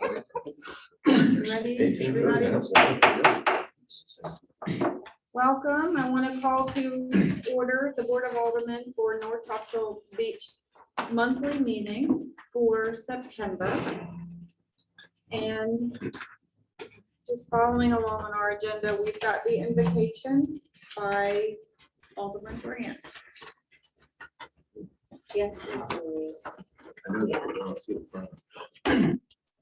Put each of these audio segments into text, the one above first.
Ready? Everybody? Welcome. I want to call to order the Board of Aldermen for North Topsail Beach monthly meeting for September. And just following along on our agenda, we've got the invocation by Alderman Grant. Yeah.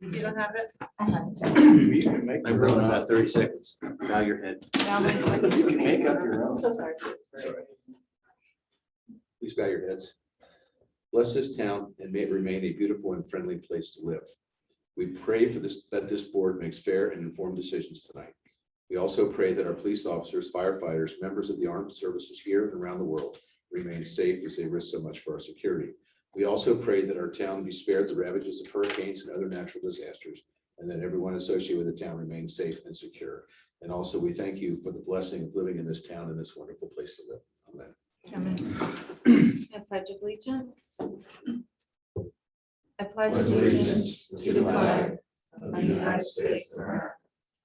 You don't have it? I'm running about 30 seconds. Bow your head. You can make up your own. So sorry. Please bow your heads. Bless this town and may it remain a beautiful and friendly place to live. We pray for this, that this board makes fair and informed decisions tonight. We also pray that our police officers, firefighters, members of the armed services here and around the world remain safe as they risk so much for our security. We also pray that our town be spared the ravages of hurricanes and other natural disasters, and that everyone associated with the town remains safe and secure. And also, we thank you for the blessing of living in this town and this wonderful place to live. Amen. Amen. I pledge allegiance. I pledge allegiance to the flag of the United States of America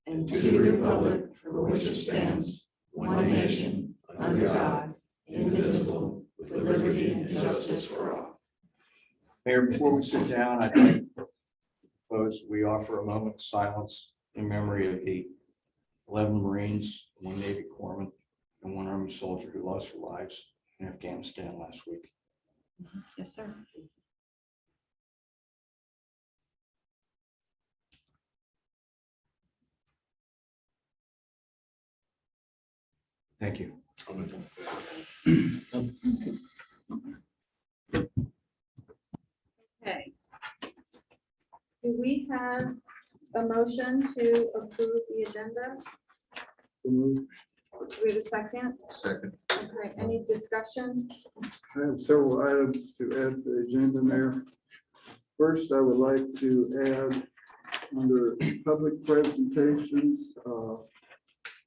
and to the republic for which it stands, one nation, under God, indivisible, with liberty and justice for all. Mayor, before we sit down, I'd like to propose we offer a moment of silence in memory of the 11 Marines, 1 Navy corpsman, and 1 Army soldier who lost their lives in Afghanistan last week. Yes, sir. Thank you. Okay. Do we have a motion to approve the agenda? Do we have a second? Second. Okay, any discussion? I have several items to add to the agenda, Mayor. First, I would like to add under public presentations,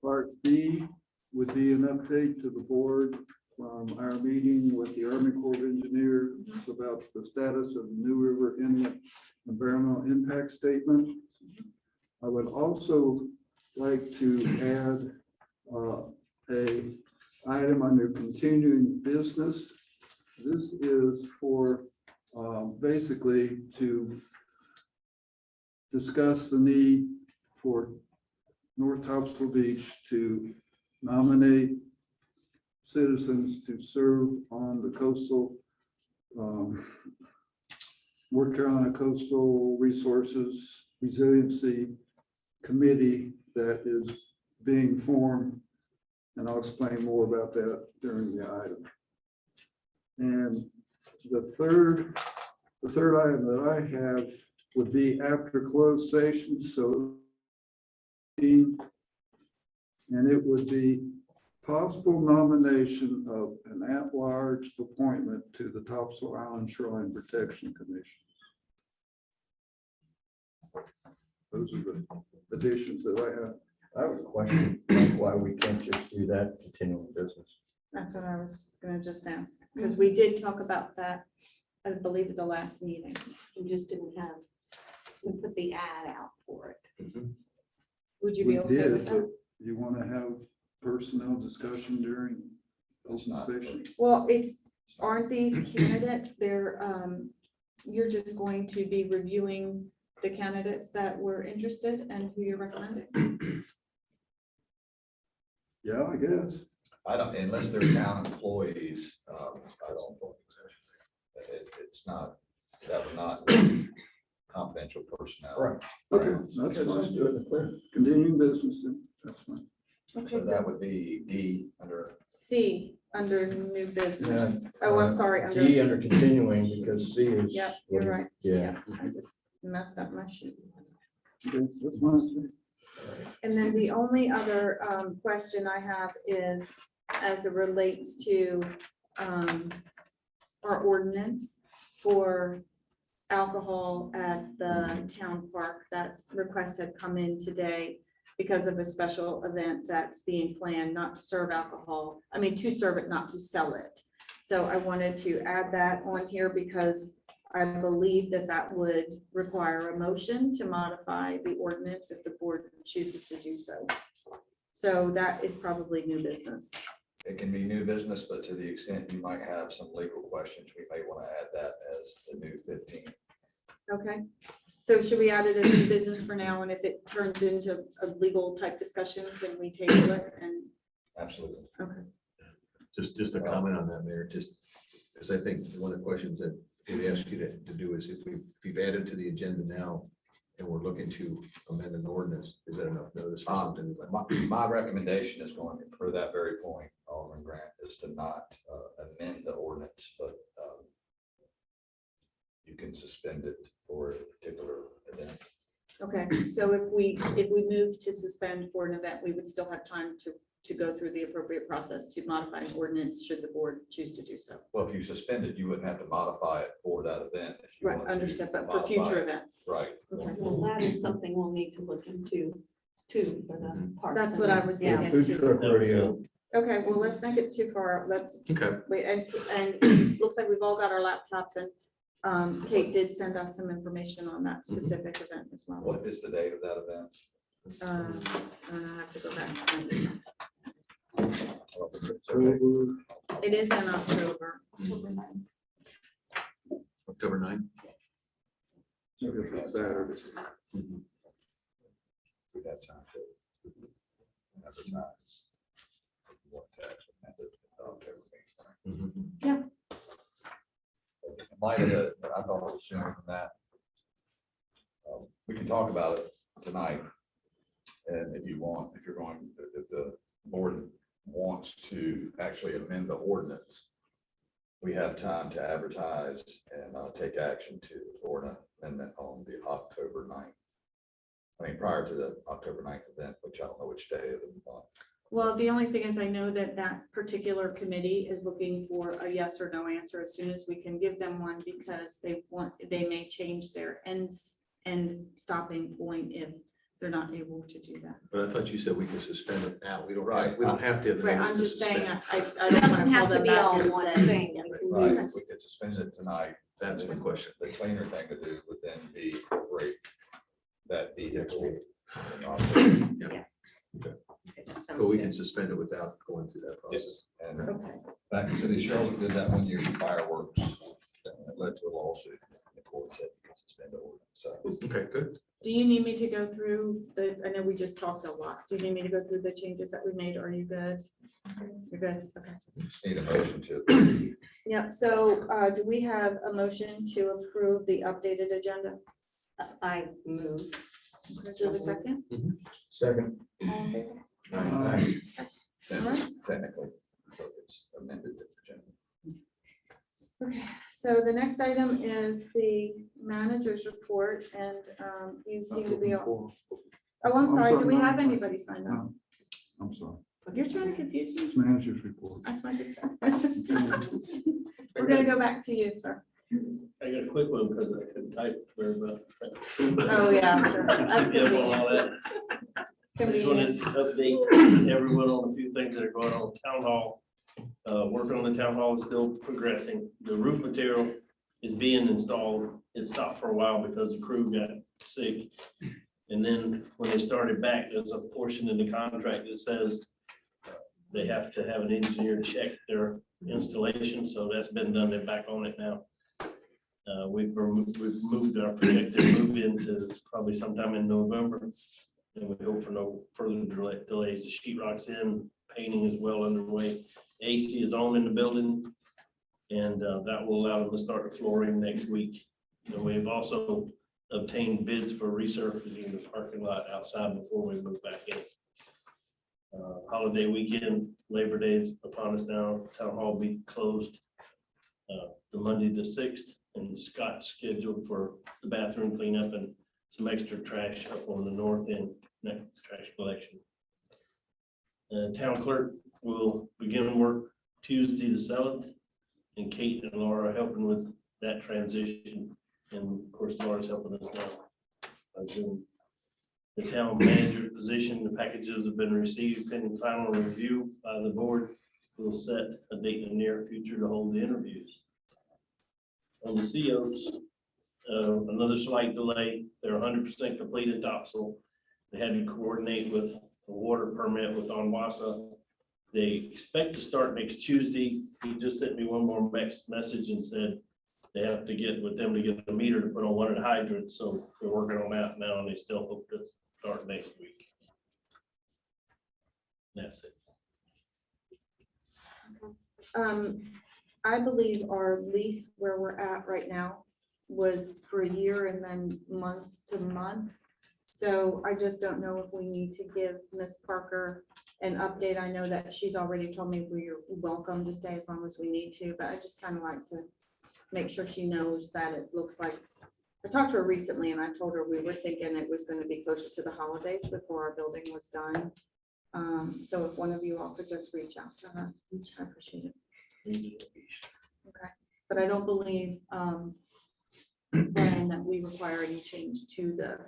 part B would be an update to the board from our meeting with the Army Corps of Engineers about the status of the New River Inlet Environmental Impact Statement. I would also like to add a item under continuing business. This is for basically to discuss the need for North Topsail Beach to nominate citizens to serve on the coastal North Carolina Coastal Resources Resiliency Committee that is being formed, and I'll explain more about that during the item. And the third item that I have would be after closed session, so and it would be possible nomination of an at-large appointment to the Topsail Island Shoreline Protection Commission. Those are the additions that I have. I have a question, like why we can't just do that continuing business. That's what I was gonna just ask, because we did talk about that, I believe, at the last meeting. We just didn't have, we put the ad out for it. Would you We be okay did. with that? You want to have personnel discussion during open session? Well, aren't these candidates, you're just going to be reviewing the candidates that were interested and who you're recommending? Yeah, I guess. I don't, unless they're town employees, I don't. It's not, that would not be confidential personnel. Right. Okay, that's fine. do it in the clear. Continuing business, then, that's fine. Okay, So that would be D under, C, under new business. Yeah, Oh, I'm sorry, under, D under continuing because C is. yep, you're right. Yeah. I just messed up my sheet. Okay, that's fine. And then the only other question I have is as it relates to our ordinance for alcohol at the town park. That request had come in today because of a special event that's being planned, not to serve alcohol. I mean, to serve it, not to sell it. So I wanted to add that on here because I believe that that would require a motion to modify the ordinance if the board chooses to do so. So that is probably new business. It can be new business, but to the extent you might have some legal questions, we may want to add that as the new 15. Okay, so should we add it as new business for now? And if it turns into a legal type discussion, then we table it and, Absolutely. okay. Just a comment on that, Mayor, just because I think one of the questions that they asked you to do is if we've added to the agenda now and we're looking to amend an ordinance, is that enough notice for something? My recommendation is going for that very point, Alderman Grant, is to not amend the ordinance, but you can suspend it for a particular event. Okay, so if we move to suspend for an event, we would still have time to go through the appropriate process to modify an ordinance should the board choose to do so. Well, if you suspend it, you wouldn't have to modify it for that event. If you Right, wanted to understood, but for modify future it. events. Right. Okay. Well, that is something we'll need to look into too for the parks. That's what I was Yeah. thinking Food too. truck rodeo. Okay, well, let's not get too far. Let's Okay. wait, and looks like we've all got our laptops and Kate did send us some information on that specific event as well. What is the date of that event? And I have to go back to my email. October, It is in October. October 9th. it's Saturday. We have time to advertise. What tax amended in October meeting. Yeah. In light of the, I thought it was sooner than that. We can talk about it tonight. And if you want, if the board wants to actually amend the ordinance, we have time to advertise and take action for an amendment on the October 9th. I mean, prior to the October 9th event, which I don't know which day of the month. Well, the only thing is I know that that particular committee is looking for a yes or no answer as soon as we can give them one, because they may change their end stopping point if they're not able to do that. But I thought you said we could suspend it now. We don't Right. have to. have Right, notice I'm to just saying, suspend. I It don't want doesn't to have hold to them be back all and one say. thing. yeah. Right, we could suspend it tonight. That's my question. The cleaner thing to do would then be incorporate that vehicle. in October. But we can suspend it without going through that process. And Okay, back in City of Charlotte did that one year for fireworks. It led to a lawsuit. The court said you can suspend the ordinance. So Okay, good. do you need me to go through I know we just talked a lot. Do you need me to go through the changes that we made? Are you good? You're good, okay. just need a motion to. Yep, so do we have a motion to approve the updated agenda? I move. Do you have a second? Second. All in favor? Technically, so it's amended agenda. Okay, so the next item is the manager's report, and you seem to be, oh, I'm sorry, do we have anybody signed up? No, I'm sorry. You're trying to confuse me? It's manager's report. That's what I just said. We're gonna go back to you, sir. I got a quick one because I couldn't type very well. Oh, yeah, sure. That's Yeah, well, all that. I just wanted to update everyone on a few things that are going on. Town hall, work on the town hall is still progressing. The roof material is being installed. It stopped for a while because the crew got sick. And then when they started back, there's a portion in the contract that says they have to have an engineer check their installation, so that's been done. They're back on it now. We've moved our projected move into probably sometime in November. And we hope for no further delays. The sheet rock's in, painting is well underway. AC is on in the building. And that will allow them to start the flooring next week. And we've also obtained bids for resurfacing the parking lot outside before we move back in. Holiday weekend, Labor Day is upon us now. Town hall will be closed the Monday the 6th, and Scott's scheduled for the bathroom cleanup and some extra trash up on the north end, next trash collection. Town clerk will begin work Tuesday the 7th, and Kate and Laura are helping with that transition. And of course, Laura's helping us now by Zoom. The town manager position, the packages have been received pending final review by the board. We'll set a date in the near future to hold the interviews. On the COs, another slight delay. They're 100% complete in topsoil. They had to coordinate with the water permit with Onwasa. They expect to start next Tuesday. He just sent me one more message and said they have to get with them to get a meter to put on one of the hydrants. So they're working on that now, and they still hope to start next week. That's it. I believe our lease where we're at right now was for a year and then month to month. So I just don't know if we need to give Miss Parker an update. I know that she's already told me we're welcome to stay as long as we need to, but I just kind of like to make sure she knows that it looks like, I talked to her recently and I told her we were thinking it was going to be closer to the holidays before our building was done. So if one of you all could just reach out to her, I appreciate it. Okay, but I don't believe, Brian, that we require any change to the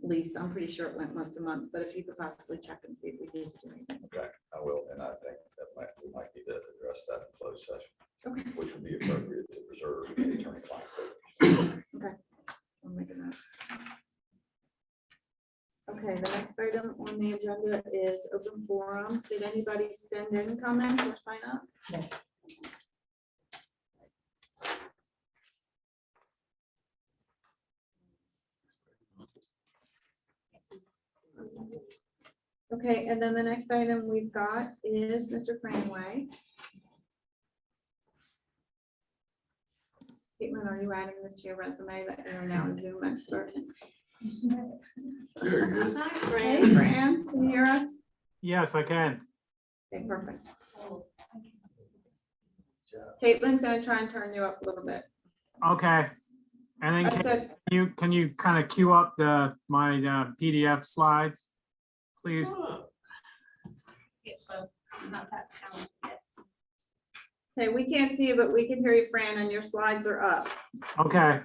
lease. I'm pretty sure it went month to month, but if you could possibly check and see if we need to do anything. Okay, I will, and I think that we might need to address that in closed session, Okay, which would be appropriate to preserve the attorney-client privilege. okay. I'll make a note. Okay, the next item on the agenda is open forum. Did anybody send in comments or sign up? No. Okay, and then the next item we've got is Mr. Cranway. Caitlin, are you adding this to your resume that you're now a Zoom expert? Very good. Hey, Fran, can you hear us? Yes, I can. Okay, perfect. Caitlin's gonna try and turn you up a little bit. Okay. And then That's good. can you kind of queue up my PDF slides, please? Okay, we can't see you, but we can hear you, Fran, and your slides are up. Okay.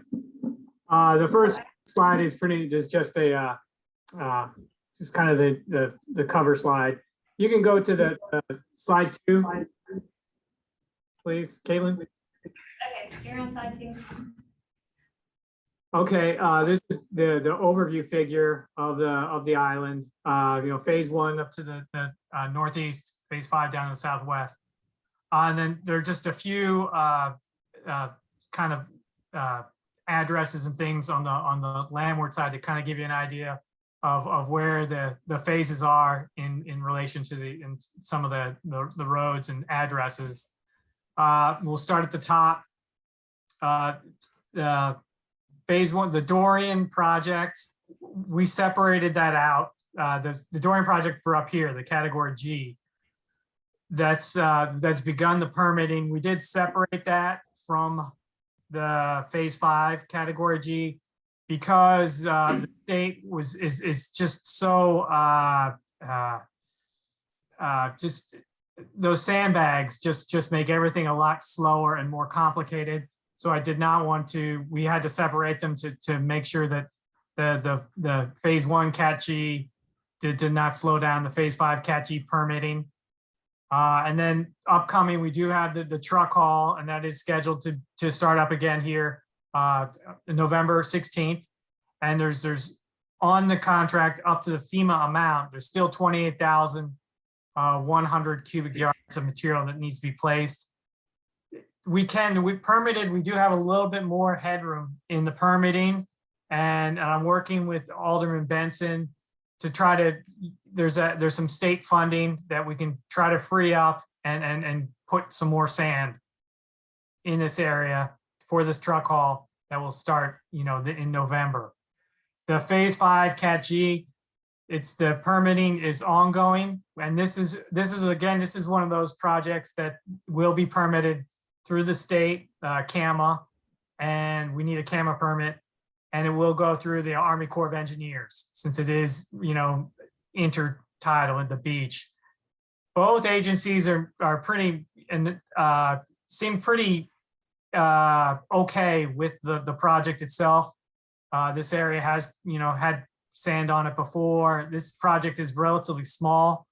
The first slide is just a just kind of the cover slide. You can go to the slide 2, please, Caitlin. Okay, you're on side 2. Okay, this is the overview figure of the island. Phase 1 up to the northeast, phase 5 down to the southwest. And then there are just a few kind of addresses and things on the landward side to kind of give you an idea of where the phases are in relation to some of the roads and addresses. We'll start at the top. Phase 1, the Dorian project, we separated that out. The Dorian project for up here, the category G, that's begun the permitting. We did separate that from the phase 5 category G because the state is just so just those sandbags just make everything a lot slower and more complicated. So I did not want to, we had to separate them to make sure that the phase 1 Cat G did not slow down the phase 5 Cat G permitting. And then upcoming, we do have the truck haul, and that is scheduled to start up again here November 16th. And there's on the contract up to the FEMA amount, there's still 28,100 cubic yards of material that needs to be placed. We permitted, we do have a little bit more headroom in the permitting, and I'm working with Alderman Benson to try to, there's some state funding that we can try to free up and put some more sand in this area for this truck haul that will start, in November. The phase 5 Cat G, the permitting is ongoing, and this is one of those projects that will be permitted through the state CAMA, and we need a CAMA permit, and it will go through the Army Corps of Engineers since it is, intertidal at the beach. Both agencies are pretty and seem pretty okay with the project itself. This area has, had sand on it before. This project is relatively small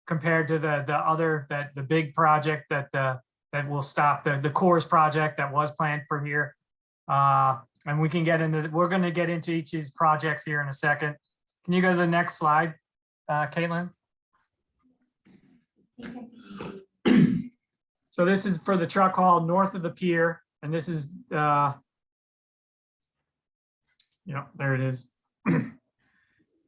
compared to the big project that will stop the Corps project that was planned for here. And we can get into, we're going to get into each of these projects here in a second. Can you go to the next slide, Caitlin? So this is for the truck haul north of the pier, and this is, there it is.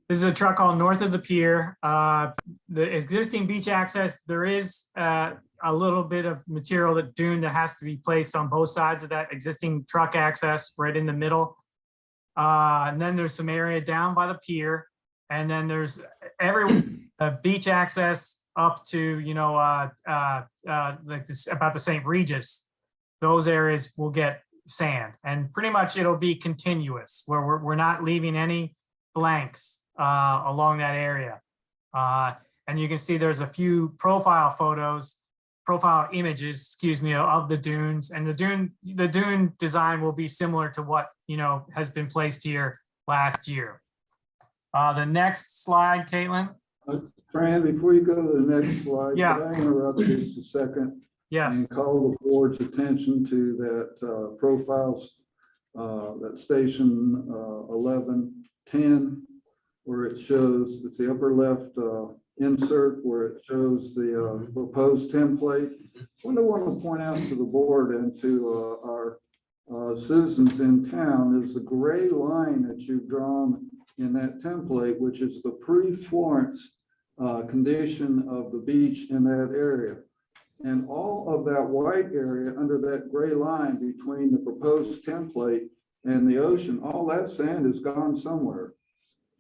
This is a truck haul north of the pier. The existing beach access, there is a little bit of material that dune that has to be placed on both sides of that existing truck access right in the middle. And then there's some area down by the pier. And then there's beach access up to, like this, about the St. Regis. Those areas will get sand, and pretty much it'll be continuous where we're not leaving any blanks along that area. And you can see there's a few profile images, excuse me, of the dunes, and the dune design will be similar to what, has been placed here last year. The next slide, Caitlin. Fran, before you go to the next slide, Yeah. could I interrupt just a second? Yes. And call the board's attention to that profiles, that station 1110, where it shows, it's the upper left insert where it shows the proposed template. What I want to point out to the board and to our citizens in town is the gray line that you've drawn in that template, which is the pre-Florence condition of the beach in that area. And all of that white area under that gray line between the proposed template and the ocean, all that sand has gone somewhere.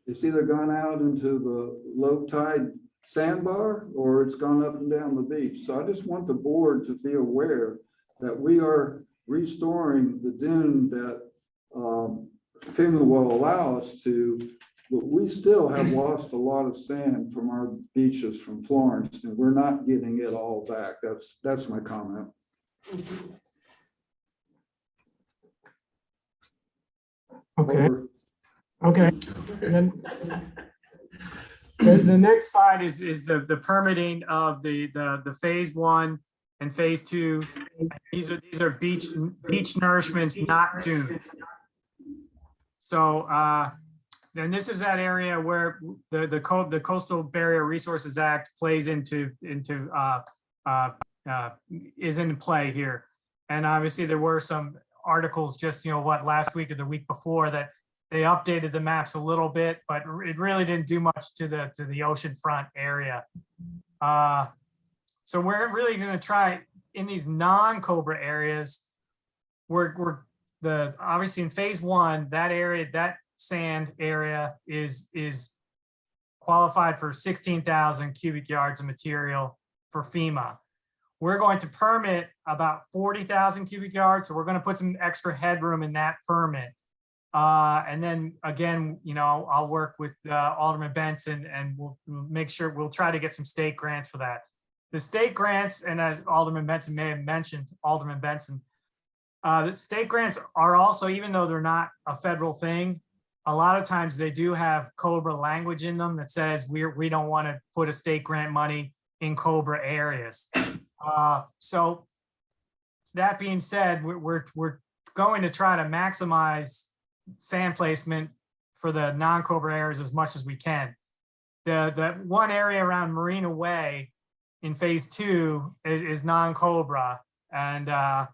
It's either gone out into the low tide sandbar or it's gone up and down the beach. So I just want the board to be aware that we are restoring the dune that FEMA will allow us to, but we still have lost a lot of sand from our beaches from Florence, and we're not getting it all back. That's my comment. Okay. Over. Okay. And then the next slide is the permitting of the phase 1 and phase 2. These are beach nourishments, not dunes. So and this is that area where the Coastal Barrier Resources Act plays is in play here. And obviously there were some articles just, last week or the week before that they updated the maps a little bit, but it really didn't do much to the oceanfront area. So we're really going to try in these non-Cobra areas. Obviously in phase 1, that area, that sand area is qualified for 16,000 cubic yards of material for FEMA. We're going to permit about 40,000 cubic yards. So we're going to put some extra headroom in that permit. And then again, I'll work with Alderman Benson, and we'll make sure we'll try to get some state grants for that. The state grants, and as Alderman Benson may have mentioned, the state grants are also, even though they're not a federal thing, a lot of times they do have Cobra language in them that says we don't want to put a state grant money in Cobra areas. So that being said, we're going to try to maximize sand placement for the non-Cobra areas as much as we can. The one area around Marina Way in phase 2 is non-Cobra, and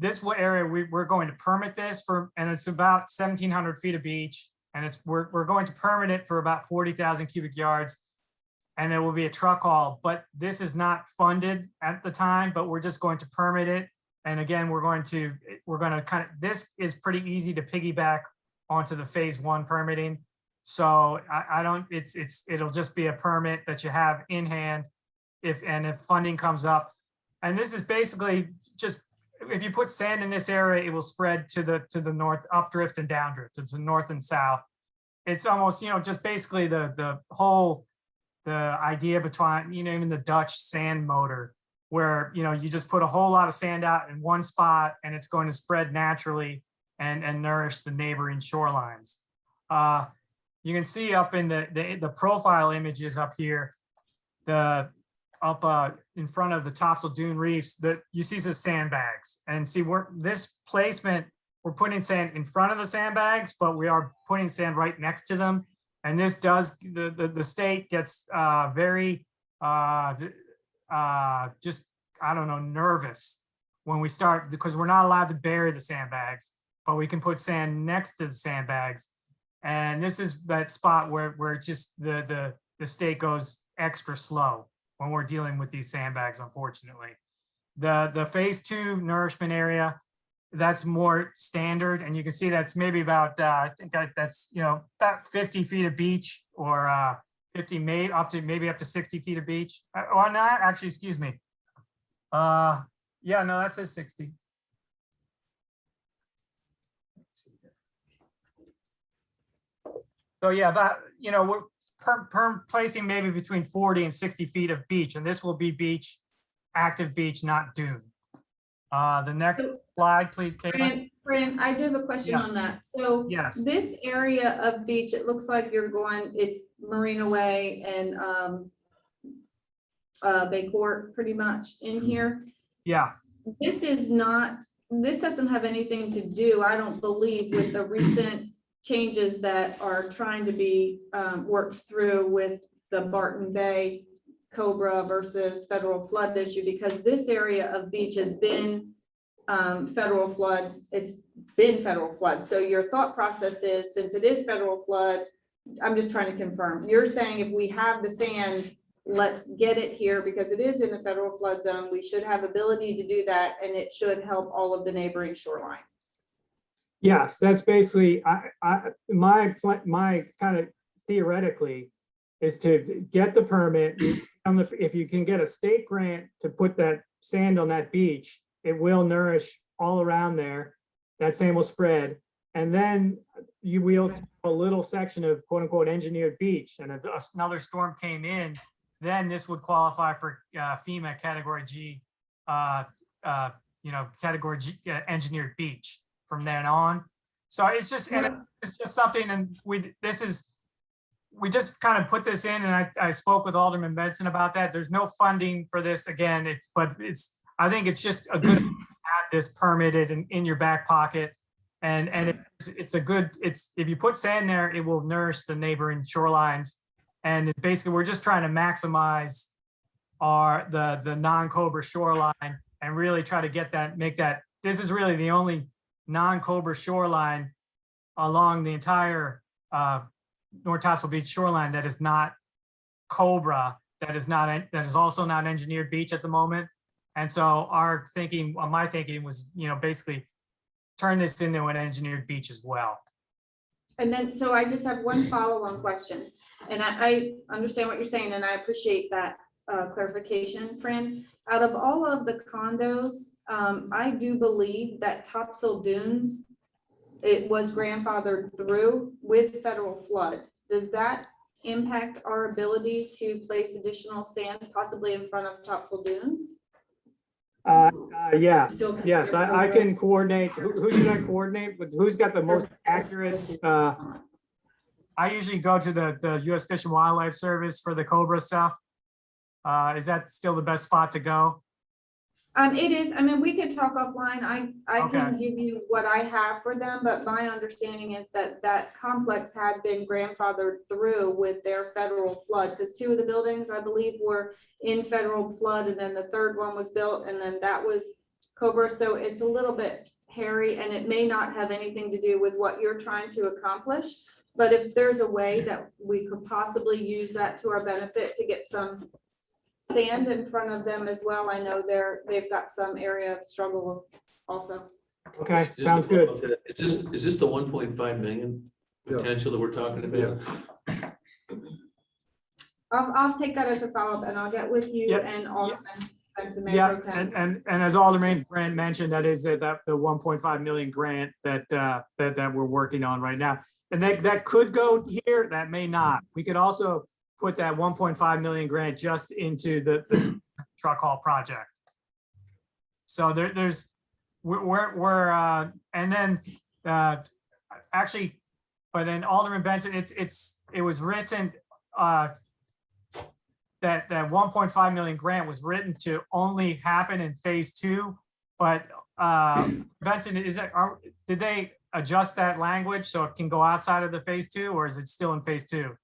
this area we're going to permit this for, and it's about 1,700 feet of beach, and we're going to permit it for about 40,000 cubic yards, and it will be a truck haul. But this is not funded at the time, but we're just going to permit it. And again, we're going to this is pretty easy to piggyback onto the phase 1 permitting. So it'll just be a permit that you have in hand if funding comes up. And this is basically just, if you put sand in this area, it will spread to the north, updrift and downdrift, to the north and south. It's almost, just basically the idea between, even the Dutch sand motor, where, you just put a whole lot of sand out in one spot and it's going to spread naturally and nourish the neighboring shorelines. You can see up in the profile images up here, in front of the Topsail Dune Reefs, that you see the sandbags, and see this placement, we're putting sand in front of the sandbags, but we are putting sand right next to them. And this does, the state gets very, just, I don't know, nervous when we start, because we're not allowed to bury the sandbags, but we can put sand next to the sandbags. And this is that spot where it's just the state goes extra slow when we're dealing with these sandbags, unfortunately. The phase 2 nourishment area, that's more standard, and you can see that's maybe about I think that's about 50 feet of beach, or 50 maybe up to 60 feet of beach. Or not, actually, excuse me. Yeah, no, that says 60. So yeah, that, we're placing maybe between 40 and 60 feet of beach, and this will be beach, active beach, not dune. The next slide, please, Caitlin. Fran, I do have a question Yeah. on that. So Yes. this area of beach, it looks like it's Marina Way and Bay Court pretty much in here. Yeah, This doesn't have anything to do, I don't believe, with the recent changes that are trying to be worked through with the Barton Bay Cobra versus federal flood issue, because this area of beach has been federal flood. It's been federal flood. So your thought process is, since it is federal flood, I'm just trying to confirm. You're saying if we have the sand, let's get it here because it is in the federal flood zone. We should have ability to do that, and it should help all of the neighboring shoreline. yes, that's basically, my kind of theoretically is to get the permit. If you can get a state grant to put that sand on that beach, it will nourish all around there. That sand will spread. And then you will have a little section of quote unquote engineered beach. And if another storm came in, then this would qualify for FEMA category G, category G engineered beach from then on. So it's just, and it's just something, and we just kind of put this in, and I spoke with Alderman Benson about that. There's no funding for this again, I think it's just a good to have this permitted and in your back pocket. And if you put sand there, it will nourish the neighboring shorelines. And basically, we're just trying to maximize the non-Cobra shoreline and really try to make that, this is really the only non-Cobra shoreline along the entire North Topsail Beach shoreline that is not Cobra, that is also not engineered beach at the moment. And so my thinking was, basically turn this into an engineered beach as well. And then, so I just have one follow-on question, and I understand what you're saying, and I appreciate that clarification, Fran. Out of all of the condos, I do believe that Topsail Dunes, it was grandfathered through with federal flood. Does that impact our ability to place additional sand possibly in front of Topsail Dunes? Yes, I can coordinate. Who should I coordinate with? Who's got the most accurate? I usually go to the U.S. Fish and Wildlife Service for the Cobra stuff. Is that still the best spot to go? It is. I mean, we could talk offline. I Okay. can give you what I have for them, but my understanding is that complex had been grandfathered through with their federal flood, because 2 of the buildings, I believe, were in federal flood, and then the 3rd one was built, and then that was Cobra. So it's a little bit hairy, and it may not have anything to do with what you're trying to accomplish. But if there's a way that we could possibly use that to our benefit to get some sand in front of them as well. I know they've got some area of struggle also. Okay, sounds good. Is this the 1.5 million potential that we're talking about? I'll take that as a follow-up, and I'll get with you Yep. and Alderman Benson. Yeah, and as Alderman Grant mentioned, that is the 1.5 million grant that we're working on right now. And that could go here, that may not. We could also put that 1.5 million grant just into the truck haul project. So we're and then actually, but then Alderman Benson, it was written that 1.5 million grant was written to only happen in phase 2, but Benson, did they adjust that language so it can go outside of the phase 2, or is it still in phase 2?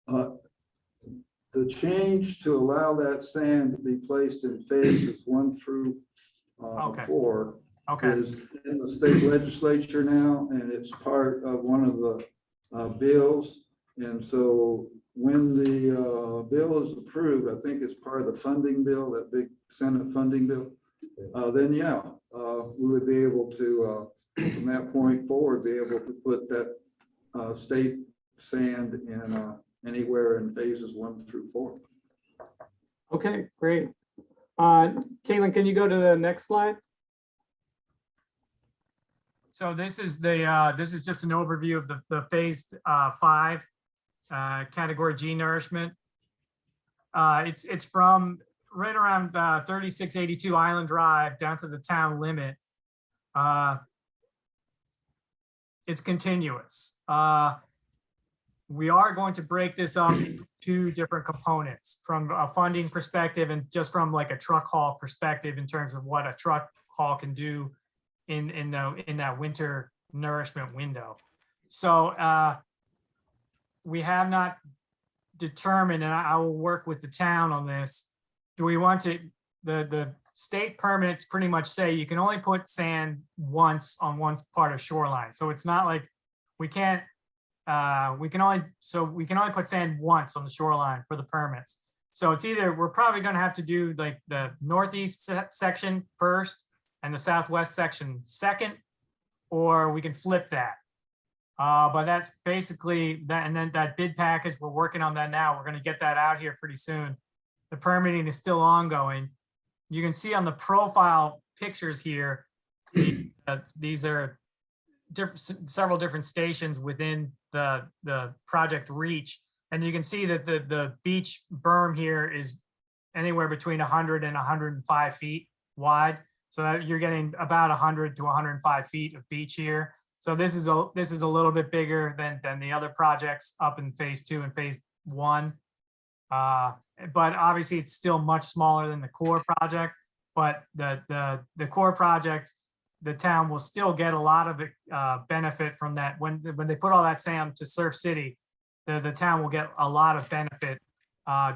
The change to allow that sand to be placed in phases 1 through Okay. 4 Okay, is in the state legislature now, and it's part of one of the bills. And so when the bill is approved, I think it's part of the funding bill, that big Senate funding bill, then yeah, we would be able to, from that point forward, be able to put that state sand in anywhere in phases 1 through 4. Okay, great. Caitlin, can you go to the next slide? so this is just an overview of the phase 5 category G nourishment. It's from right around 3682 Island Drive down to the town limit. It's continuous. We are going to break this up into 2 different components from a funding perspective and just from like a truck haul perspective in terms of what a truck haul can do in that winter nourishment window. So we have not determined, and I will work with the town on this. Do we want to, the state permits pretty much say you can only put sand once on one part of shoreline. So it's not like we can't, we can only put sand once on the shoreline for the permits. So it's either, we're probably gonna have to do like the northeast section first and the southwest section second, or we can flip that. But that's basically that, and then that bid package, we're working on that now. We're gonna get that out here pretty soon. The permitting is still ongoing. You can see on the profile pictures here, these are several different stations within the project reach. And you can see that the beach berm here is anywhere between 100 and 105 feet wide. So that you're getting about 100 to 105 feet of beach here. So this is a little bit bigger than the other projects up in phase 2 and phase 1. But obviously it's still much smaller than the core project. But the core project, the town will still get a lot of benefit from that. When they put all that sand to Surf City, the town will get a lot of benefit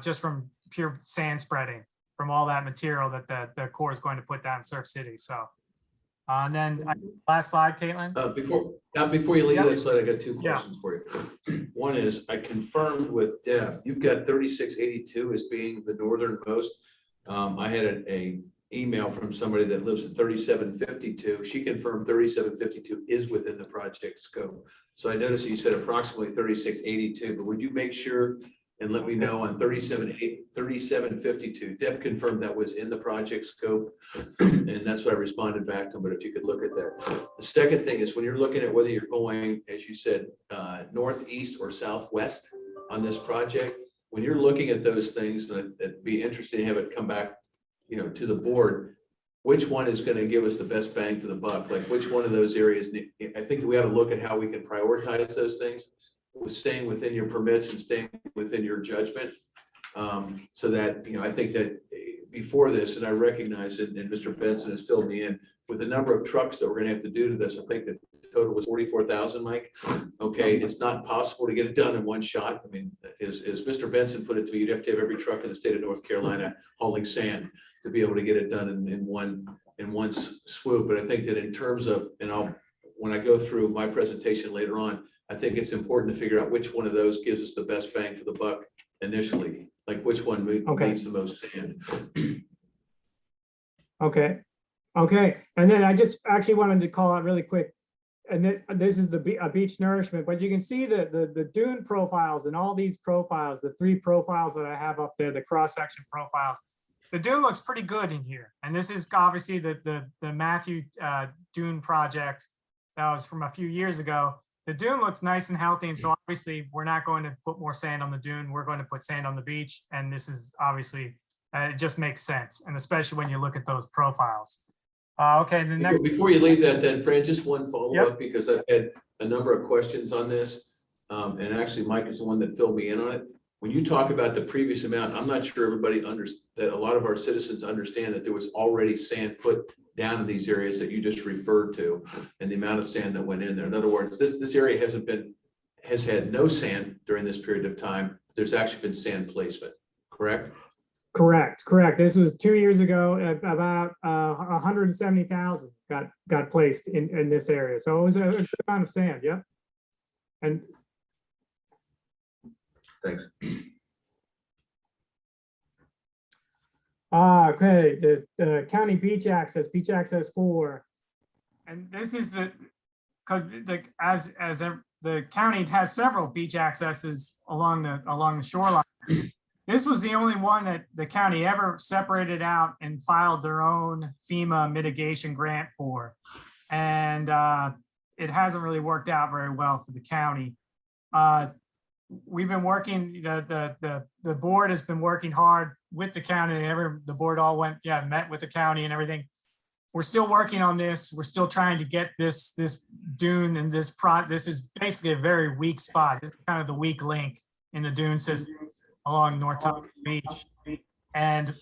just from pure sand spreading from all that material that the Corps is going to put down in Surf City. So, and then last slide, Caitlin. Before you leave Yep. that slide, I got 2 Yeah. questions for you. One is, I confirmed with Deb, you've got 3682 as being the northernmost. I had a email from somebody that lives at 3752. She confirmed 3752 is within the project scope. So I noticed you said approximately 3682, but would you make sure and let me know on 3752? Deb confirmed that was in the project scope, and that's what I responded back to him, but if you could look at that. The second thing is when you're looking at whether you're going, as you said, northeast or southwest on this project, when you're looking at those things, and it'd be interesting to have it come back, to the board, which one is going to give us the best bang for the buck? Like which one of those areas, I think we ought to look at how we can prioritize those things with staying within your permits and staying within your judgment. So that, I think that before this, and I recognize it, and Mr. Benson has filled me in, with the number of trucks that we're gonna have to do to this, I think the total was 44,000, Mike. Okay, it's not possible to get it done in one shot. I mean, as Mr. Benson put it to me, you'd have to have every truck in the state of North Carolina hauling sand to be able to get it done in one swoop. But I think that in terms of, and when I go through my presentation later on, I think it's important to figure out which one of those gives us the best bang for the buck initially, like which one needs the most sand. Okay. And then I just actually wanted to call out really quick. And this is the beach nourishment, but you can see the dune profiles and all these profiles, the 3 profiles that I have up there, the cross-section profiles. The dune looks pretty good in here. And this is obviously the Matthew dune project that was from a few years ago. The dune looks nice and healthy. And so obviously we're not going to put more sand on the dune. We're going to put sand on the beach. And this is obviously, it just makes sense. And especially when you look at those profiles. Okay, the next. Before you leave that then, Fran, just one follow-up, because I've had a number of questions on this. And actually Mike is the one that filled me in on it. when you talk about the previous amount, I'm not sure everybody that a lot of our citizens understand that there was already sand put down in these areas that you just referred to and the amount of sand that went in there. In other words, this area has had no sand during this period of time. There's actually been sand placement, correct? Correct. This was 2 years ago, about 170,000 got placed in this area. So it was a good amount of sand, yep. And Thanks. okay, the county beach access 4. And this is the county has several beach accesses along the shoreline. This was the only one that the county ever separated out and filed their own FEMA mitigation grant for. And it hasn't really worked out very well for the county. We've been working, the board has been working hard with the county. The board all met with the county and everything. We're still working on this. We're still trying to get this dune and this is basically a very weak spot. This is kind of the weak link in the dune system along North Tonga Beach. And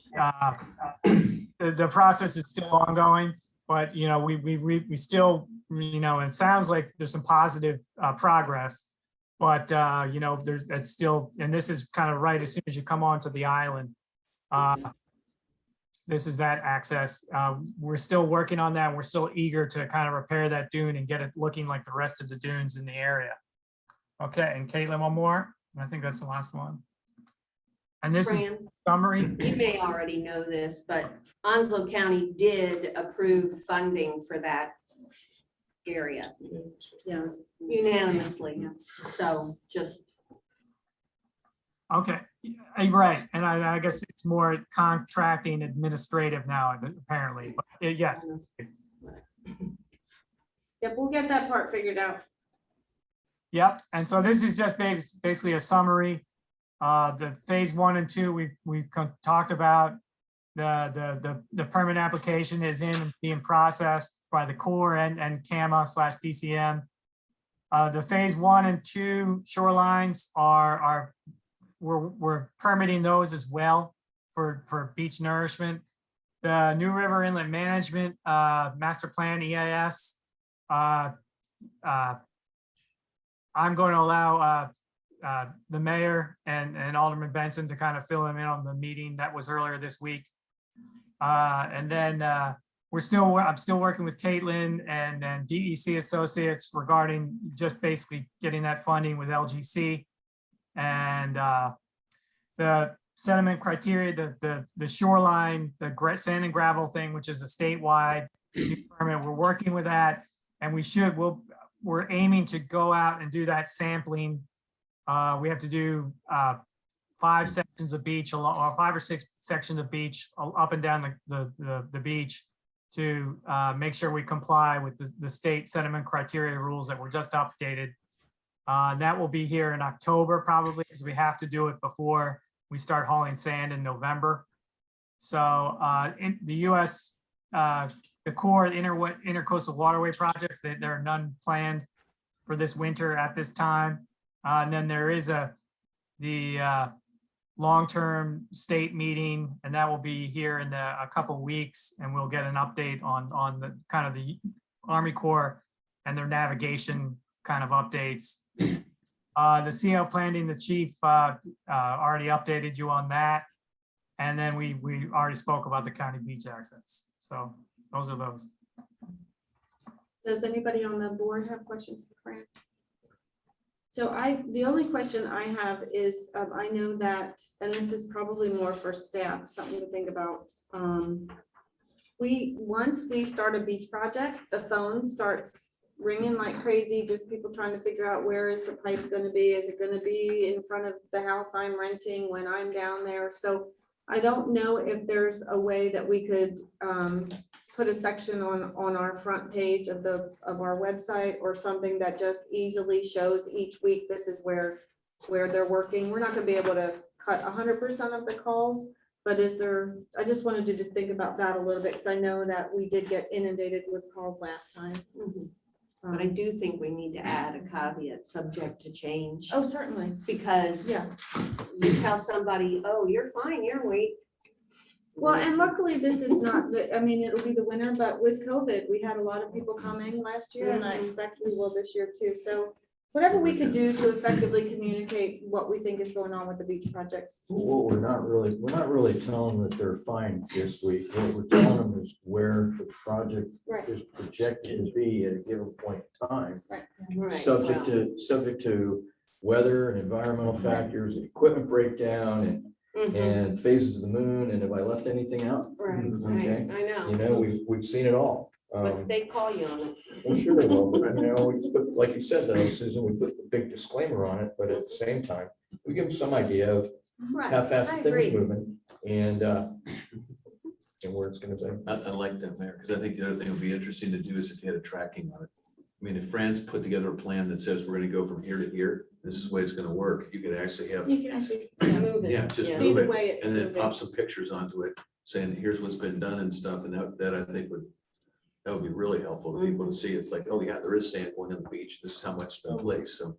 the process is still ongoing, but we still, it sounds like there's some positive progress, but it's still, and this is kind of right as soon as you come onto the island. This is that access. We're still working on that. We're still eager to kind of repair that dune and get it looking like the rest of the dunes in the area. Okay, and Caitlin, one more. I think that's the last one. And this is summary. You may already know this, but Onslow County did approve funding for that area. Yeah, unanimously. So just. Okay, right. And I guess it's more contracting administrative now, apparently, but yes. Yep, we'll get that part figured out. Yep, and so this is just basically a summary. The phase 1 and 2 we talked about. The permit application is being processed by the Corps and CAMA/DCM. The phase 1 and 2 shorelines we're permitting those as well for beach nourishment. The New River Inlet Management Master Plan EIS. I'm going to allow the mayor and Alderman Benson to kind of fill him in on the meeting that was earlier this week. And then I'm still working with Caitlin and DEC Associates regarding just basically getting that funding with LGC. And the sediment criteria, the shoreline, the sand and gravel thing, which is a statewide permit, we're working with that. And we're aiming to go out and do that sampling. We have to do 5 sections of beach, or 5 or 6 sections of beach up and down the beach to make sure we comply with the state sediment criteria rules that were just updated. That will be here in October probably, because we have to do it before we start hauling sand in November. So in the U.S., the Corps intercoastal waterway projects, there are none planned for this winter at this time. And then there is the long-term state meeting, and that will be here in a couple weeks, and we'll get an update on the kind of the Army Corps and their navigation kind of updates. The CL planning, the chief already updated you on that. And then we already spoke about the county beach access. So those are those. Does anybody on the board have questions for Fran? So the only question I have is, I know that, and this is probably more for staff, something to think about. Once we start a beach project, the phone starts ringing like crazy, just people trying to figure out where is the pipe going to be? Is it going to be in front of the house I'm renting when I'm down there? So I don't know if there's a way that we could put a section on our front page of our website, or something that just easily shows each week this is where they're working. We're not going to be able to cut 100% of the calls, but I just wanted you to think about that a little bit, because I know that we did get inundated with calls last time. But I do think we need to add a caveat, subject to change, Oh, certainly, because yeah. you tell somebody, oh, you're fine, you're weak. Well, and luckily this is not, I mean, it'll be the winter, but with COVID, we had a lot of people coming last year and I expect we will this year too. So whatever we could do to effectively communicate what we think is going on with the beach projects. What we're not really telling them that they're fine this week. What we're telling them is where the project Right. is projected to be at a given point in time. Right, Subject to weather and environmental factors, and equipment breakdown and phases of the moon. And have I left anything out? Right, Okay. I know, You know, we've seen it all. but they call you on it. Well, sure they will, but you know, we just put, like you said though, Susan, we put the big disclaimer on it, but at the same time, we give them some idea of Right. how fast I the thing's agree. moving and where it's gonna be. I like that, Mayor, because I think the other thing that would be interesting to do is if you had a tracking on it. I mean, if France put together a plan that says we're gonna go from here to here, this is the way it's gonna work, you could actually have, You can actually move it. yeah, just See move the it, way it's and then moving. pop some pictures onto it, saying, here's what's been done and stuff, and that I think that would be really helpful to people to see. It's like, oh yeah, there is sand going on the beach, this is how much it's been placed, so.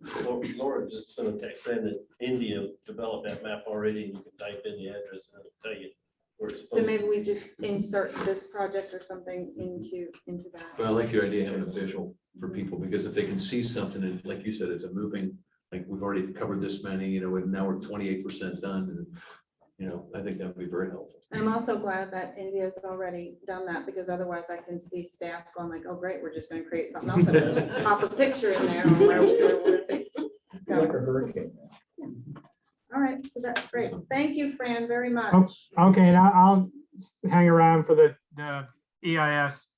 Laura just sent a text saying that India developed that map already, and you can type in the address and it'll tell you where it's. So maybe we just insert this project or something into that. But I like your idea of having a visual for people, because if they can see something, and like you said, it's a moving, like we've already covered this many, you know, and now we're 28% done, and, you know, I think that would be very helpful. And I'm also glad that India's already done that, because otherwise I can see staff going like, oh, great, we're just gonna create something else and pop a picture in there. on where we're at. Like a So, hurricane. all right, so that's great. Thank you, Fran, very much. Okay, and I'll hang around for the EIS.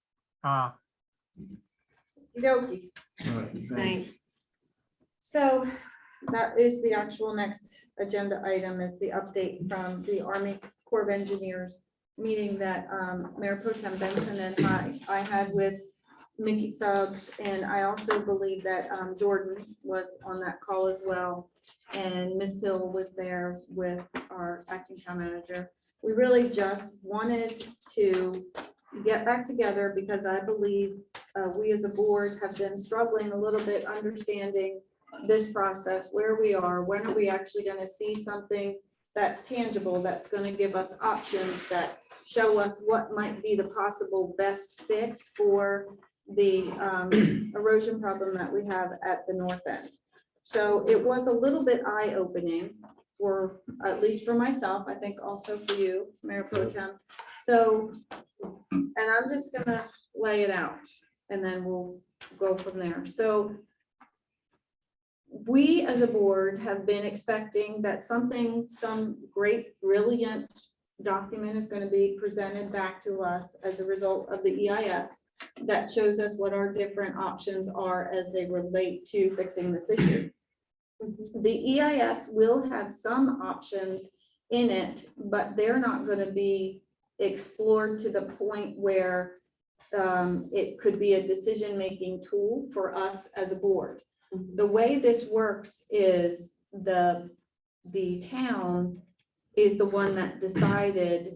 Okey-dokey. Thanks. So that is the actual next agenda item, is the update from the Army Corps of Engineers meeting that Mayor Pro Tem Benson and I had with Mickey Stubbs. And I also believe that Jordan was on that call as well. And Ms. Hill was there with our acting town manager. We really just wanted to get back together because I believe we as a board have been struggling a little bit understanding this process, where we are, when are we actually going to see something that's tangible, that's going to give us options that show us what might be the possible best fix for the erosion problem that we have at the north end. So it was a little bit eye-opening for, at least for myself, I think also for you, Mayor Pro Tem. So, and I'm just gonna lay it out and then we'll go from there. So we as a board have been expecting that some great, brilliant document is going to be presented back to us as a result of the EIS that shows us what our different options are as they relate to fixing this issue. The EIS will have some options in it, but they're not going to be explored to the point where it could be a decision-making tool for us as a board. The way this works is the town is the one that decided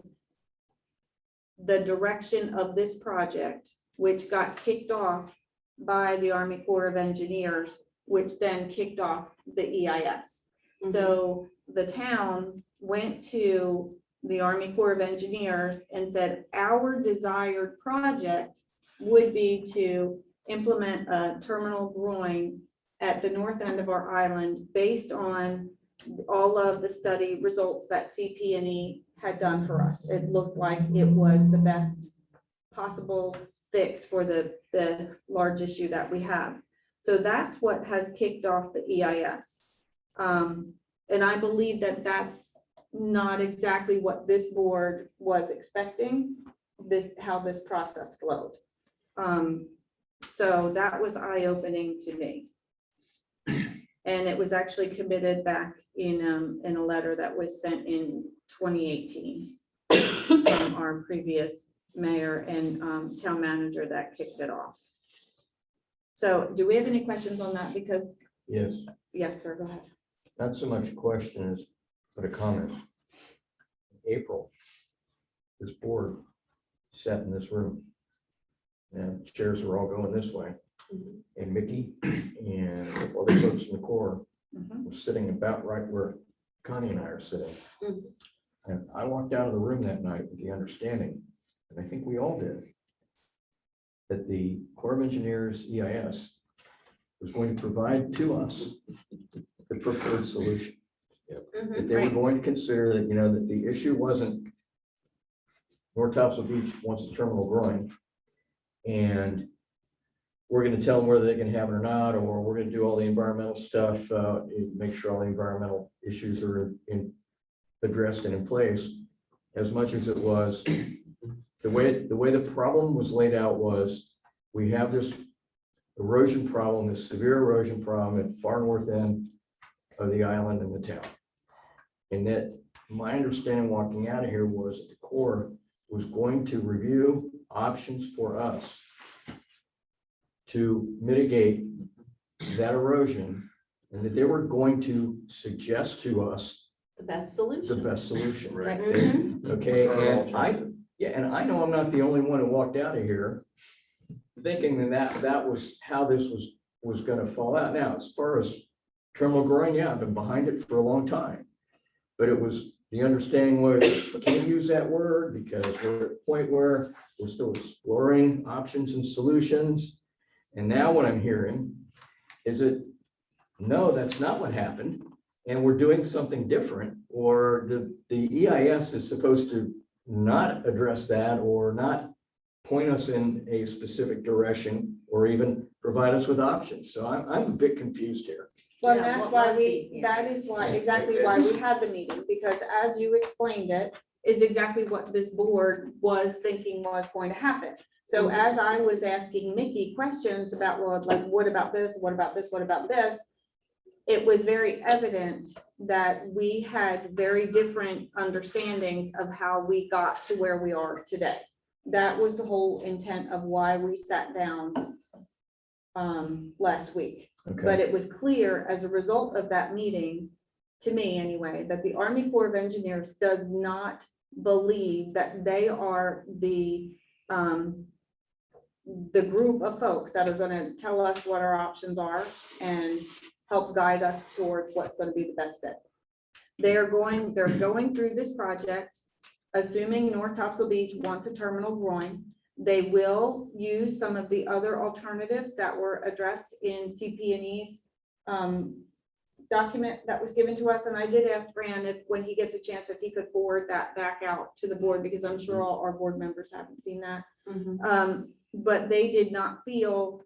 the direction of this project, which got kicked off by the Army Corps of Engineers, which then kicked off the EIS. So the town went to the Army Corps of Engineers and said, our desired project would be to implement a terminal groin at the north end of our island based on all of the study results that CP&E had done for us. It looked like it was the best possible fix for the large issue that we have. So that's what has kicked off the EIS. And I believe that that's not exactly what this board was expecting, how this process flowed. So that was eye-opening to me. And it was actually committed back in a letter that was sent in 2018 from our previous mayor and town manager that kicked it off. So do we have any questions on that? Because Yes, yes, sir, go ahead. not so much a question as, but a comment. April, this board sat in this room. And chairs were all going this way. and Mickey and other folks in the Corps Mhm. were sitting about right where Connie and I are sitting. Mhm. And I walked out of the room that night with the understanding, and I think we all did, that the Corps of Engineers EIS was going to provide to us the preferred solution. That they were Right. going to consider that, that the issue wasn't North Topsail Beach wants the terminal growing, and we're gonna tell them whether they can have it or not, or we're gonna do all the environmental stuff, make sure all the environmental issues are addressed and in place, as much as it was, the way the problem was laid out was, we have this erosion problem, this severe erosion problem at far north end of the island and the town. And that, my understanding walking out of here was that the Corps was going to review options for us to mitigate that erosion, and that they were going to suggest to us The best the solution. best solution. Right. Mhm. Okay, and I know I'm not the only one who walked out of here thinking that was how this was gonna fall out. Now, as far as terminal growing, yeah, I've been behind it for a long time. But it was, the understanding was, can't use that word because we're at a point where we're still exploring options and solutions. And now what I'm hearing is that, no, that's not what happened. And we're doing something different, or the EIS is supposed to not address that or not point us in a specific direction or even provide us with options. So I'm a bit confused here. Well, Yeah, that's what why was the- that is why, exactly why we had the meeting, because as you explained it, is exactly what this board was thinking was going to happen. So as I was asking Mickey questions about, well, like, what about this, what about this, what about this? It was very evident that we had very different understandings of how we got to where we are today. That was the whole intent of why we sat down last week. But Okay, it was clear as a result of that meeting, to me anyway, that the Army Corps of Engineers does not believe that they are the group of folks that are gonna tell us what our options are and help guide us towards what's gonna be the best fit. They're going through this project, assuming North Topsail Beach wants a terminal growing. They will use some of the other alternatives that were addressed in CP&E's document that was given to us. And I did ask Fran if, when he gets a chance, if he could forward that back out to the board, because I'm sure all our board members haven't seen that. Mhm. But they did not feel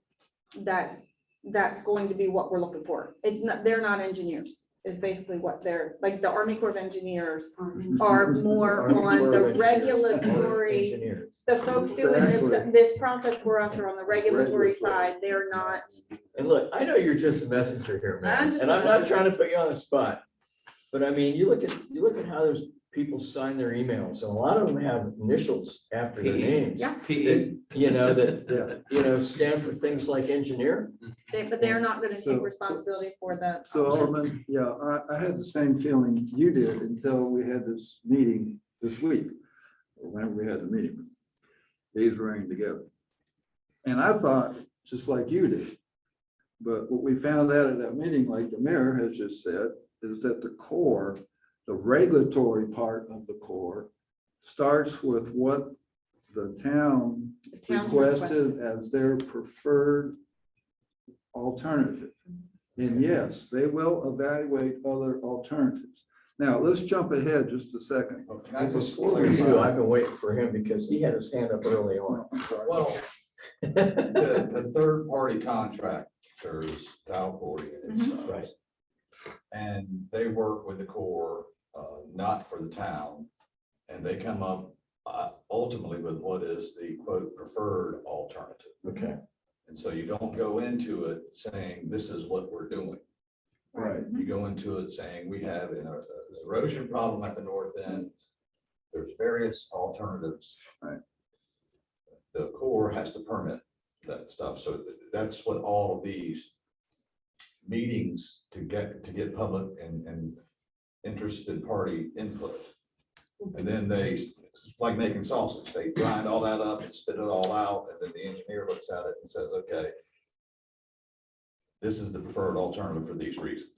that that's going to be what we're looking for. It's not, they're not engineers, is basically what they're, like, the Army Corps of Engineers are more Army on Corps the of Engineers, regulatory. engineers. The folks doing Exactly. this process for us are on the regulatory Regulatory. side. They're not. And look, I know you're just a messenger here, I'm man, just and a I'm not messenger. trying to put you on the spot. But I mean, you look at how those people sign their emails, and a lot of them have initials after their names. Yeah. That, stand for things like engineer. But they're not gonna So- take responsibility for the. So options. Alderman, yeah, I had the same feeling you did until we had this meeting this week, or whenever we had the meeting. These ran together. And I thought, just like you did. But what we found out at that meeting, like the mayor has just said, is that the Corps, the regulatory part of the Corps, starts with what the town The town's requested as their preferred alternative. And yes, they will evaluate other alternatives. Now, let's jump ahead just a second. Well, can I just Before we do, clarify? I've been waiting for him because he had his hand up early on. I'm sorry. Well, the third-party contractors, Talcori and his sons. Right. And they work with the Corps, not for the town. And they come up ultimately with what is the quote preferred alternative. Okay, And so you don't go into it saying, this is what we're doing. Right. You go into it saying, we have an erosion problem at the north end. There's various alternatives. Right. The Corps has to permit that stuff. So that's what all of these meetings to get public and interested party input. And then they, like making sausage, they grind all that up and spit it all out. And then the engineer looks at it and says, okay, this is the preferred alternative for these reasons.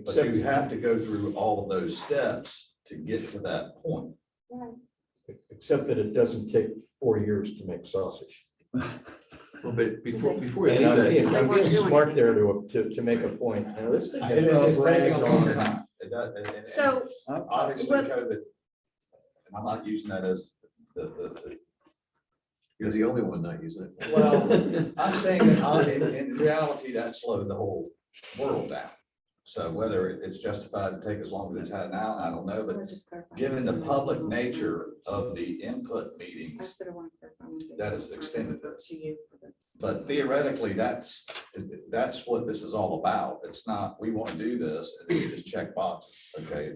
But you have to go through all of those steps to get to that point. Except that it doesn't take 4 years to make sausage. Well, but before you And leave I'm that, being, I'm being smart there to make a point. Now, this thing has It's taking dragged a long on. time. It does, and So, obviously but- COVID, and I'm not using that as the you're the only one not using it. well, I'm saying that in reality, that slowed the whole world down. So whether it's justified to take as long as it's had now, I don't know, but given the public nature of the input meetings, that has extended this. But theoretically, that's what this is all about. It's not, we want to do this, and then you just check boxes, okay?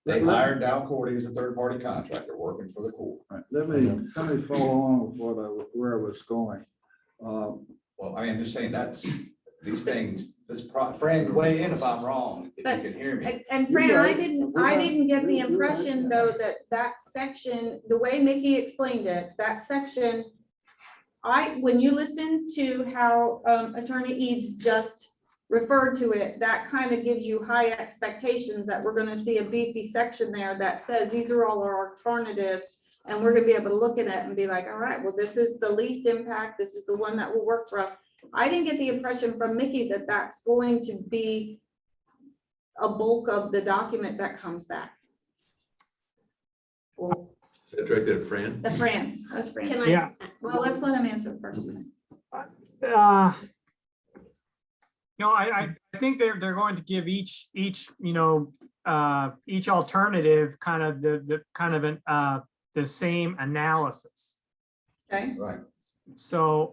They hired Dow Cordy as a third-party contractor working for the Corps. Right, let me follow on with where I was going. Well, I am just saying these things, Fran, weigh in if I'm wrong, if you can hear me. And You're Fran, right. I didn't get the You're right. impression though that section, the way Mickey explained it, that section, when you listen to how Attorney Eads just referred to it, that kind of gives you high expectations that we're gonna see a beefy section there that says these are all our alternatives. And we're gonna be able to look at it and be like, all right, well, this is the least impact. This is the one that will work for us. I didn't get the impression from Mickey that that's going to be a bulk of the document that comes back. Well, Is that directed at Fran? that's Fran. can I? Yeah. Well, let's let him answer first. I think they're going to give each alternative kind of the same analysis. Okay, Right. So,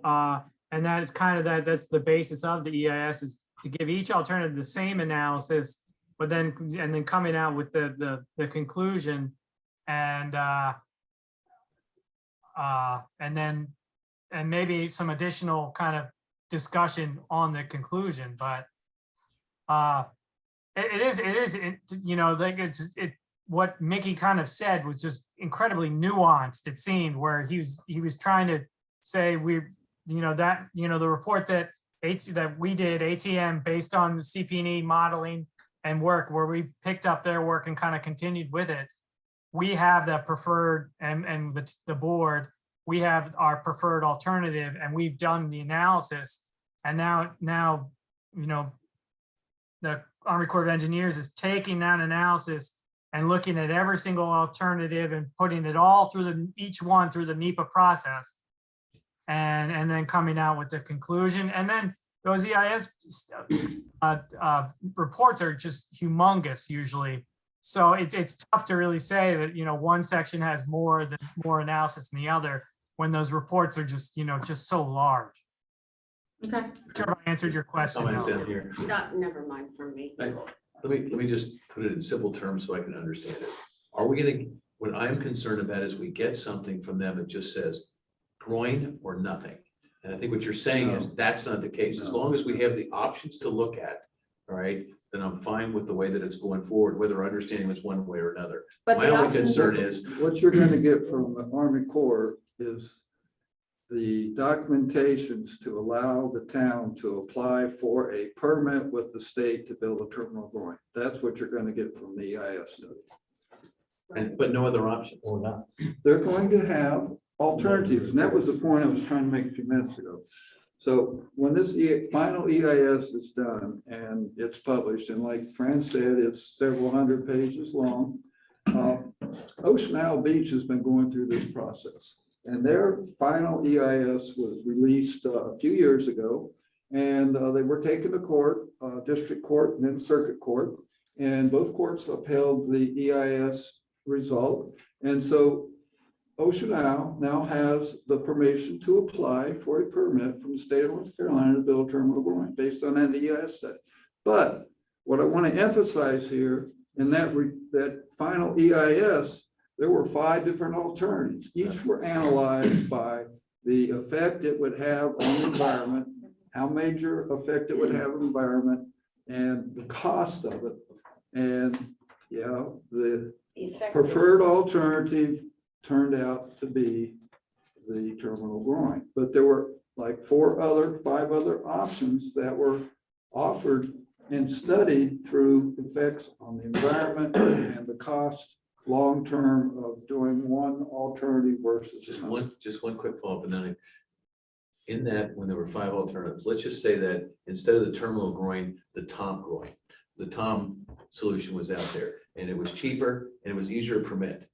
and that is kind of that's the basis of the EIS, is to give each alternative the same analysis, but then, and then coming out with the conclusion and maybe some additional kind of discussion on the conclusion, but it is, like what Mickey kind of said was just incredibly nuanced, it seemed, where he was trying to say the report that we did, ATM, based on the CP&E modeling and work, where we picked up their work and kind of continued with it. We have that preferred, and the board, we have our preferred alternative, and we've done the analysis. And now, the Army Corps of Engineers is taking that analysis and looking at every single alternative and putting it all through each one through the NEPA process. And then coming out with the conclusion. And then those EIS reports are just humongous usually. So it's tough to really say that, one section has more analysis than the other when those reports are just so large. okay. Sure, if I answered your question. Comments though. down here. Never mind from me. Let me just put it in simple terms so I can understand it. Are we getting, what I'm concerned about is we get something from them that just says groin or nothing. And I think what you're saying is that's not the case. As long as we have the options to look at, all right, then I'm fine with the way that it's going forward, whether understanding it's one way or another. But My the only options concern are- is, What you're gonna get from the Army Corps is the documentations to allow the town to apply for a permit with the state to build a terminal groin. That's what you're gonna get from the EIS study. but no other option. Or not. They're going to have alternatives, and that was the point I was trying to make a few minutes ago. So when this final EIS is done and it's published, and like Fran said, it's several hundred pages long, Ocean Isle Beach has been going through this process. And their final EIS was released a few years ago, and they were taken to court, district court and then circuit court, and both courts upheld the EIS result. And so Ocean Isle now has the permission to apply for a permit from the state of North Carolina to build a terminal groin based on that EIS study. But what I want to emphasize here, in that final EIS, there were 5 different alternatives. Each were analyzed by the effect it would have on the environment, how major effect it would have on the environment, and the cost of it. And the preferred alternative turned out to be the terminal groin. But there were like 5 other options that were offered and studied through effects on the environment and the cost long-term of doing one alternative versus another. Just one quick follow-up, and then in that, when there were 5 alternatives, let's just say that instead of the terminal groin, the tom groin, the tom solution was out there, and it was cheaper and it was easier to permit.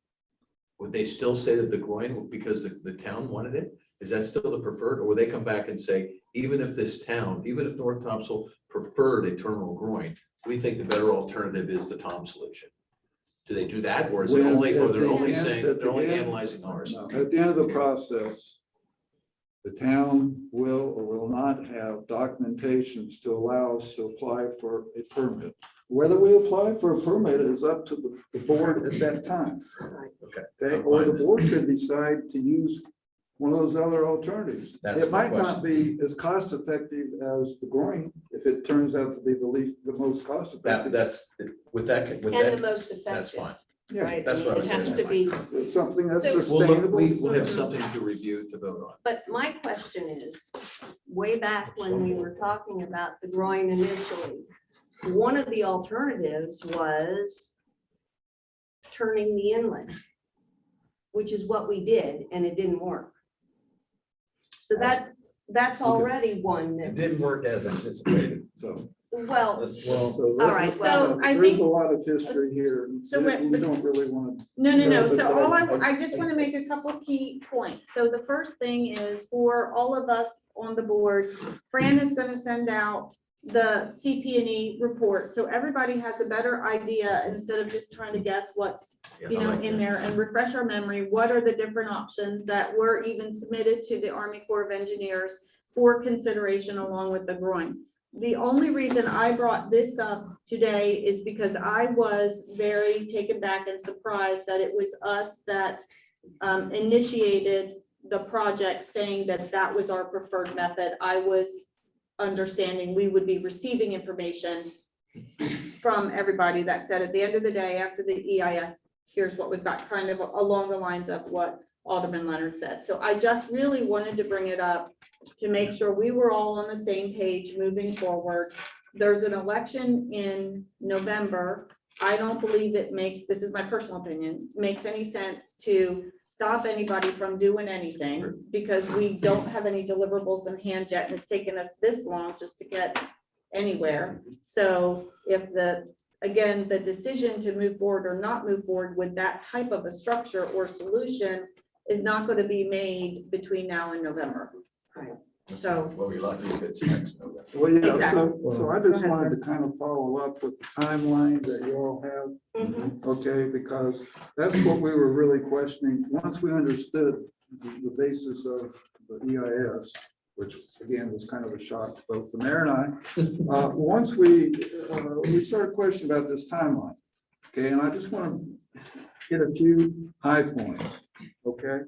Would they still say that the groin, because the town wanted it? Is that still the preferred, or would they come back and say, even if this town, even if North Thompson preferred a terminal groin, we think the better alternative is the tom solution? Do they do that, or is it When only, or at they're the only end- saying, at they're only the end- analyzing ours? No, at the end of the process, the town will or will not have documentations to allow us to apply for a permit. Whether we apply for a permit is up to the board at that time. Okay. Okay, or the board could decide to use one of those other alternatives. That's It my might not be as cost effective as the groin, if it turns out to be the most cost effective. That's, with And the that, most effective. that's fine. Yeah, Right, That's what I it was has asking. to be, it's something that's So- sustainable. We'll have something to review to vote on. but my question is, way back when we were talking about the groin initially, one of the alternatives was turning the inlet, which is what we did, and it didn't work. So that's already one It that, didn't work as anticipated, so. well, So All right, so I there's think- a lot of history here. So We we're- don't really want to. No, but so all I- I just want to make a couple key points. So the first thing is for all of us on the board, Fran is going to send out the CP&E report. So everybody has a better idea instead of just trying to guess what's, in there, and refresh our memory. What are the different options that were even submitted to the Army Corps of Engineers for consideration along with the groin? The only reason I brought this up today is because I was very taken back and surprised that it was us that initiated the project, saying that that was our preferred method. I was understanding we would be receiving information from everybody that said at the end of the day, after the EIS, here's what we've got, kind of along the lines of what Alderman Leonard said. So I just really wanted to bring it up to make sure we were all on the same page moving forward. There's an election in November. I don't believe it makes, this is my personal opinion, makes any sense to stop anybody from doing anything, because we don't have any deliverables in hand yet, and it's taken us this long just to get anywhere. So if again, the decision to move forward or not move forward with that type of a structure or solution is not going to be made between now and November. So, Well, we're lucky if it's next November. Well, yeah, Exactly. so I Go just ahead, wanted sir. to kind of follow up with the timeline that you all have. mhm, Okay, because that's what we were really questioning. Once we understood the basis of the EIS, which again was kind of a shock to both the mayor and I. Once we started questioning about this timeline. Okay, and I just want to hit a few high points, okay?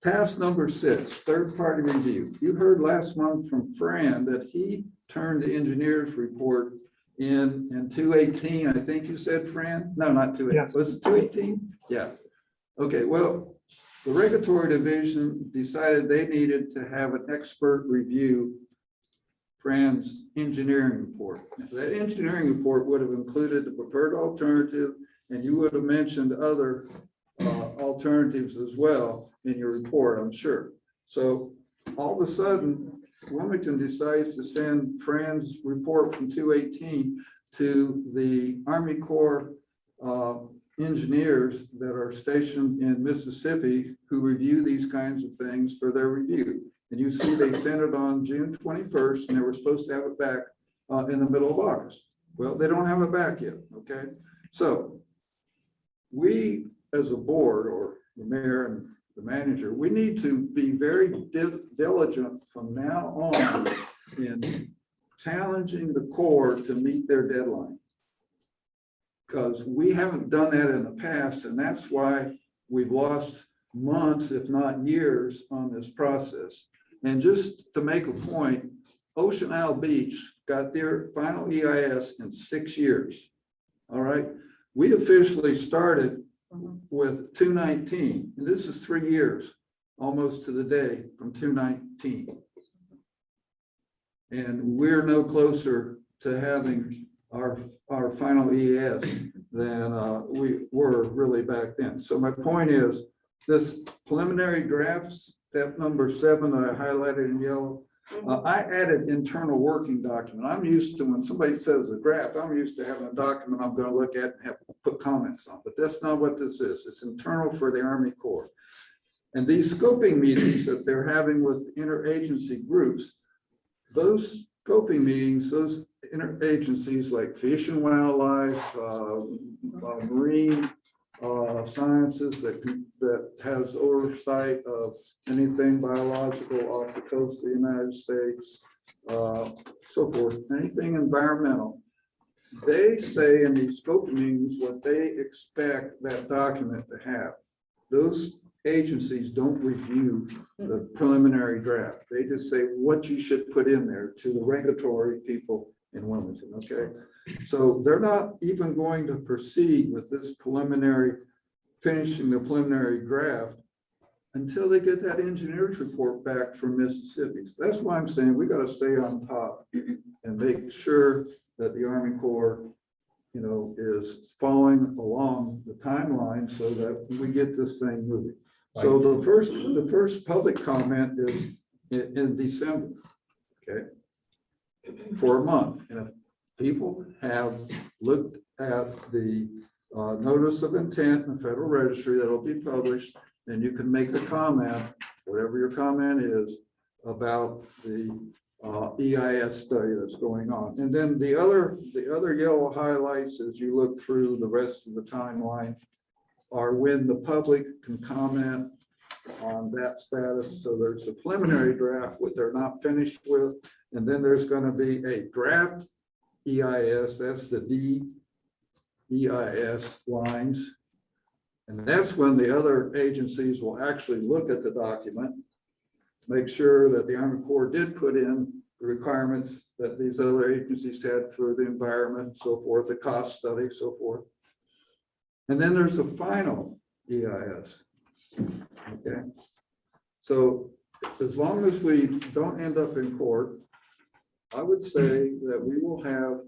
Task number 6, third-party review. You heard last month from Fran that he turned the engineer's report in 218, I think you said, Fran? No, not 218. Yes. Was it 218? Yeah. Okay, well, the regulatory division decided they needed to have an expert review Fran's engineering report. That engineering report would have included the preferred alternative, and you would have mentioned other alternatives as well in your report, I'm sure. So all of a sudden, Wilmington decides to send Fran's report from 218 to the Army Corps engineers that are stationed in Mississippi who review these kinds of things for their review. And you see they sent it on June 21st, and they were supposed to have it back in the middle of August. Well, they don't have it back yet, okay? So we, as a board, or the mayor and the manager, we need to be very diligent from now on in challenging the Corps to meet their deadline. Because we haven't done that in the past, and that's why we've lost months, if not years, on this process. And just to make a point, Ocean Isle Beach got their final EIS in 6 years. All right, we officially started with 219, and this is 3 years. almost to the day from 219. And we're no closer to having our final ES than we were really back then. So my point is, this preliminary drafts, step number 7 that I highlighted in yellow, I added internal working document. I'm used to, when somebody says a draft, I'm used to having a document I'm going to look at and have put comments on, but that's not what this is. It's internal for the Army Corps. And these scoping meetings that they're having with interagency groups, those scoping meetings, those interagencies like Fish and Wildlife, Marine Sciences that has oversight of anything biological off the coast of the United States, so forth, anything environmental. They say in these scoping meetings what they expect that document to have. Those agencies don't review the preliminary draft. They just say what you should put in there to the regulatory people in Wilmington, okay? So they're not even going to proceed with this preliminary, finishing the preliminary draft until they get that engineer's report back from Mississippi. So that's why I'm saying we got to stay on top and make sure that the Army Corps, you know, is following along the timeline so that we get this thing moving. So the first public comment is in December, okay, for a month. And if people have looked at the notice of intent in the Federal Registry that'll be published, then you can make a comment, whatever your comment is, about the EIS study that's going on. And then the other yellow highlights as you look through the rest of the timeline are when the public can comment on that status. So there's a preliminary draft, what they're not finished with, and then there's going to be a draft EIS, that's the DEIS lines. And that's when the other agencies will actually look at the document, make sure that the Army Corps did put in the requirements that these other agencies had for the environment and so forth, the cost study, so forth. And then there's a final EIS. Okay. So as long as we don't end up in court, I would say that we will have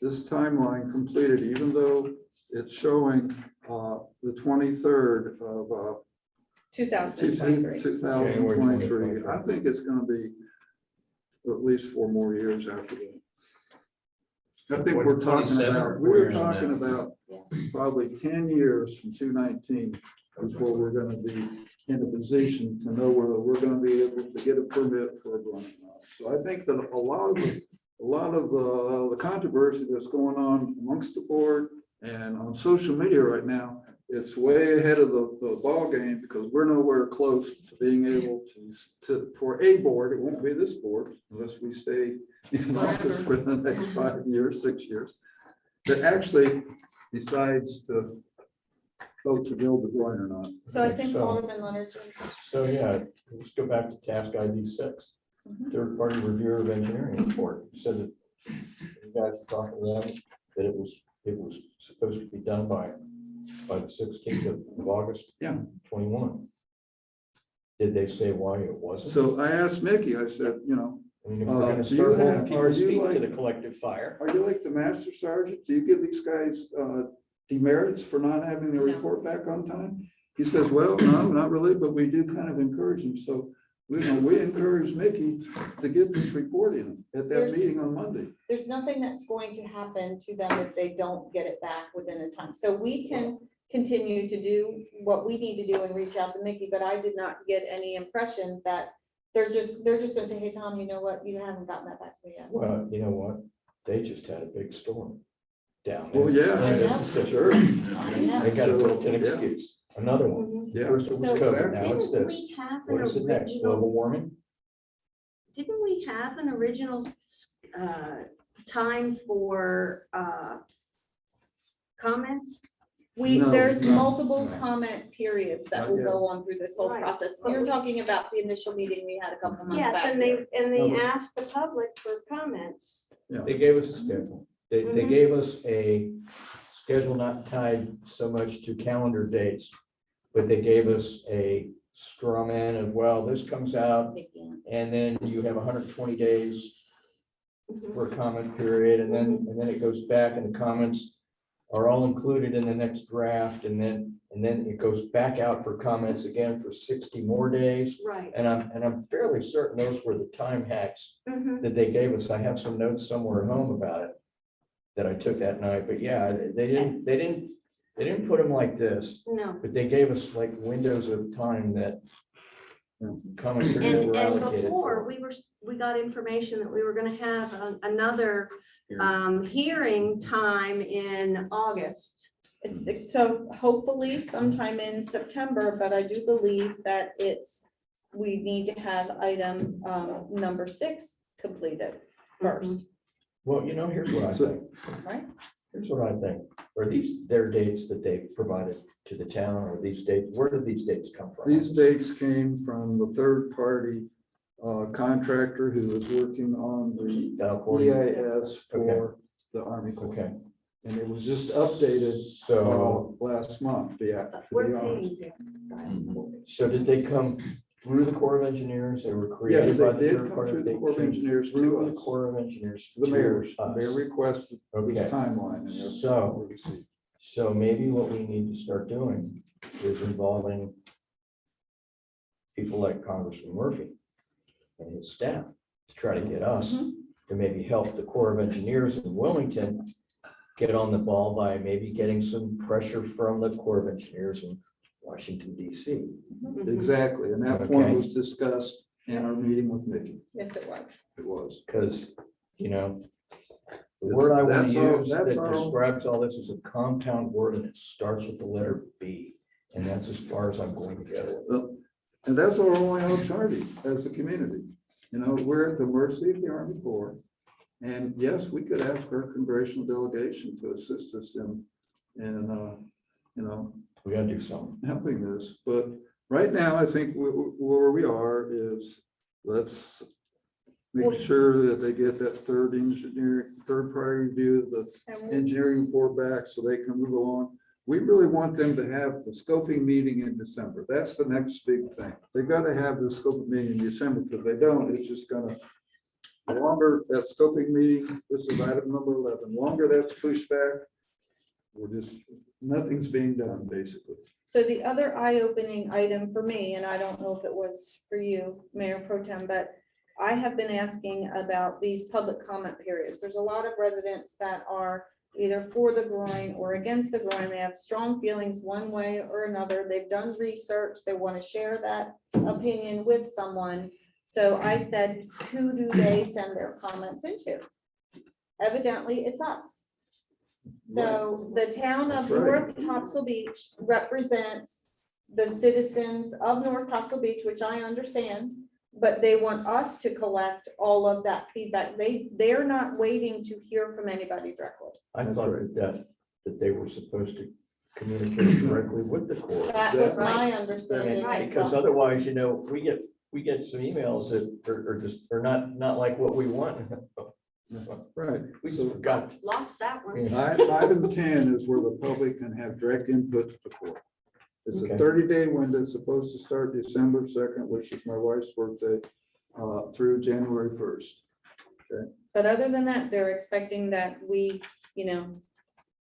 this timeline completed, even though it's showing the 23rd of 2023. 2023. I think it's going to be at least 4 more years after that. I think we're talking about probably 10 years from 219 before we're going to be in a position to know whether we're going to be able to get a permit for a burning lot. So I think that a lot of the controversy that's going on amongst the board and on social media right now, it's way ahead of the ball game because we're nowhere close to being able to for a board. It won't be this board unless we stay in office for the next 5 years, 6 years, that actually decides to vote to build the groin or not. So I think So- Alderman Leonard. So yeah, let's go back to task ID 6, third party reviewer of engineering report. You said that you guys were talking to them that it was supposed to be done by the 16th of August. Yeah. 21. Did they say why it wasn't? So I asked Mickey, I said, you know, I mean, if we're gonna do start you holding have- people are you speak to like- the collective fire. are you like the master sergeant? Do you give these guys demerits for not having their No. report back on time? He says, well, no, not really, but we do kind of encourage them. So we encourage Mickey to get this report in at that There's- meeting on Monday. There's nothing that's going to happen to them if they don't get it back within a time. So we can continue to do what we need to do and reach out to Mickey, but I did not get any impression that they're just gonna say, hey, Tom, you know what? You haven't gotten that back to me yet. Well, you know what? They just had a big storm down there. Well, yeah, I in know. Mississippi. sure. I know. They got a built-in Yeah. excuse. Another one. Mhm. Yeah. First it was So COVID, now it's Didn't this. we have an What is it next? Global original, warming? didn't we have an original time for comments? No, There's no. multiple comment periods that Not will yet. go on through this whole Right. process. You're talking about the initial meeting we had a couple of months Yes, back. and they No. asked the public for comments. They gave us a schedule. They Mhm. gave us a schedule not tied so much to calendar dates, but they gave us a straw man of, well, this comes out and then you have 120 days Mhm. for a comment period, and then it goes back and the comments are all included in the next draft, and then it goes back out for comments again for 60 more days. Right. And I'm fairly certain those were the time hacks Mhm. that they gave us. I have some notes somewhere at home about it that I took that night, but yeah, they didn't put them like this, No. but they gave us like windows of time that comment periods And, were and allocated. before, we got information that we were gonna have another hearing time in August. So hopefully sometime in September, but I do believe that we need to have item number 6 completed first, Well, here's what I think. right? Here's what I think. Are these their dates that they provided to the town, or these dates? Where did these dates come from? These dates came from the third-party contractor who was working on the EIS for the Army Corps. Okay, And it was just updated so, last month, yeah. to We're be honest. paying. so did they come through the Corps of Engineers? They were Yes, created they by the did third come party. through the They Corps of came Engineers through to the us, Corps of Engineers. the to mayors. us. They requested this Okay. timeline. And that's So- what we see. So maybe what we need to start doing is involving people like Congressman Murphy and his staff to try to get us to maybe help the Corps of Engineers in Wilmington get on the ball by maybe getting some pressure from the Corps of Engineers in Washington DC. Exactly, and that point Okay. was discussed in our meeting with Mickey. Yes, it was. It was. Because, the word I want That's to our- use that's that our- describes all this is a compound word, and it starts with the letter B. And that's as far as I'm going to go. Well, and that's our only alternative as a community. We're at the mercy of the Army Corps. And yes, we could ask our congressional delegation to assist us in We gotta do something. helping this. But right now, I think where we are is, let's make sure that they get that third party review of the And engineering report back so they can move along. We really want them to have the scoping meeting in December. That's the next big thing. They've got to have the scoping meeting in December, because if they don't, it's just gonna, the longer that scoping meeting, this is item number 11, longer that's pushed back, nothing's being done, basically. So the other eye-opening item for me, and I don't know if it was for you, Mayor Pro Tem, but I have been asking about these public comment periods. There's a lot of residents that are either for the groin or against the groin. They have strong feelings one way or another. They've done research. They want to share that opinion with someone. So I said, who do they send their comments into? Evidently, it's us. So the town of That's right. North Topsail Beach represents the citizens of North Topsail Beach, which I understand, but they want us to collect all of that feedback. They're not waiting to hear from anybody directly. I That's thought right. that they were supposed to communicate directly with the Corps. That was That's my I understanding. mean, Right. because otherwise, we get some emails that are not like what we want. Right. We So just forgot. Lost that one. item 10 is where the public can have direct input to the court. It's a Okay. 30-day window, it's supposed to start December 2nd, which is my wife's birthday, through January 1st. But other than that, they're expecting that we,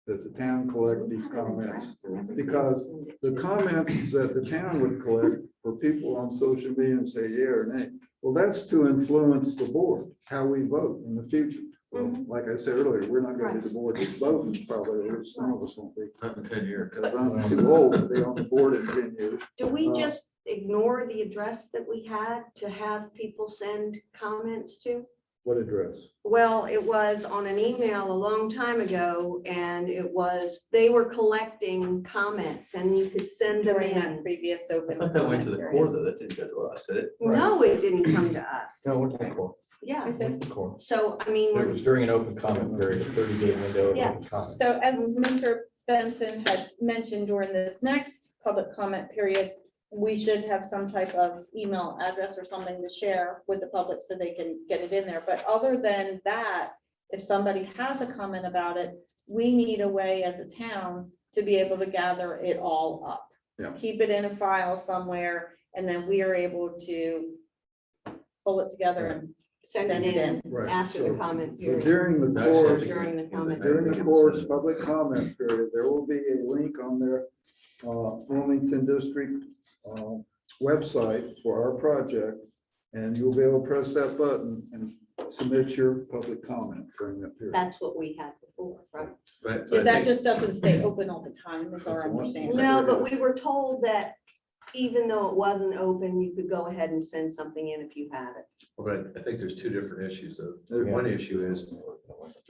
That the town collect these comments, because the comments that the town would collect for people on social media and say yeah or nay, well, that's to influence the board, how we vote in the future. Well, like I said earlier, we're not gonna be the board that's voting, probably, or some of us won't be. Not in 10 years. Because I'm too old to be on the board in 10 years. Do we just ignore the address that we had to have people send comments to? What address? Well, it was on an email a long time ago, and they were collecting comments and you could send them during that in. previous I open. thought that went to the comment Corps, period. though. That didn't go to us, did it? No, it didn't come to us. No, what's the Corps? Yeah, What's the Corps? so I mean, It was during an open comment period, a 30-day window of Yeah. open comment. So as Mr. Benson had mentioned during this next public comment period, we should have some type of email address or something to share with the public so they can get it in there. But other than that, if somebody has a comment about it, we need a way as a town to be able to gather it all up. Yeah. Keep it in a file somewhere and then we are able to pull it together and Send Send it it in Right, after the so- comment So period. during the That's course, something- During the comment. during the course, public comment period, there will be a link on their Wilmington District website for our project. And you'll be able to press that button and submit your public comment during that period. That's what we had before, right? But So I that think- just doesn't stay open all the time, is our understanding. No, but we were told that even though it wasn't open, you could go ahead and send something in if you had it. But I think there's two different issues though. Yeah. One issue is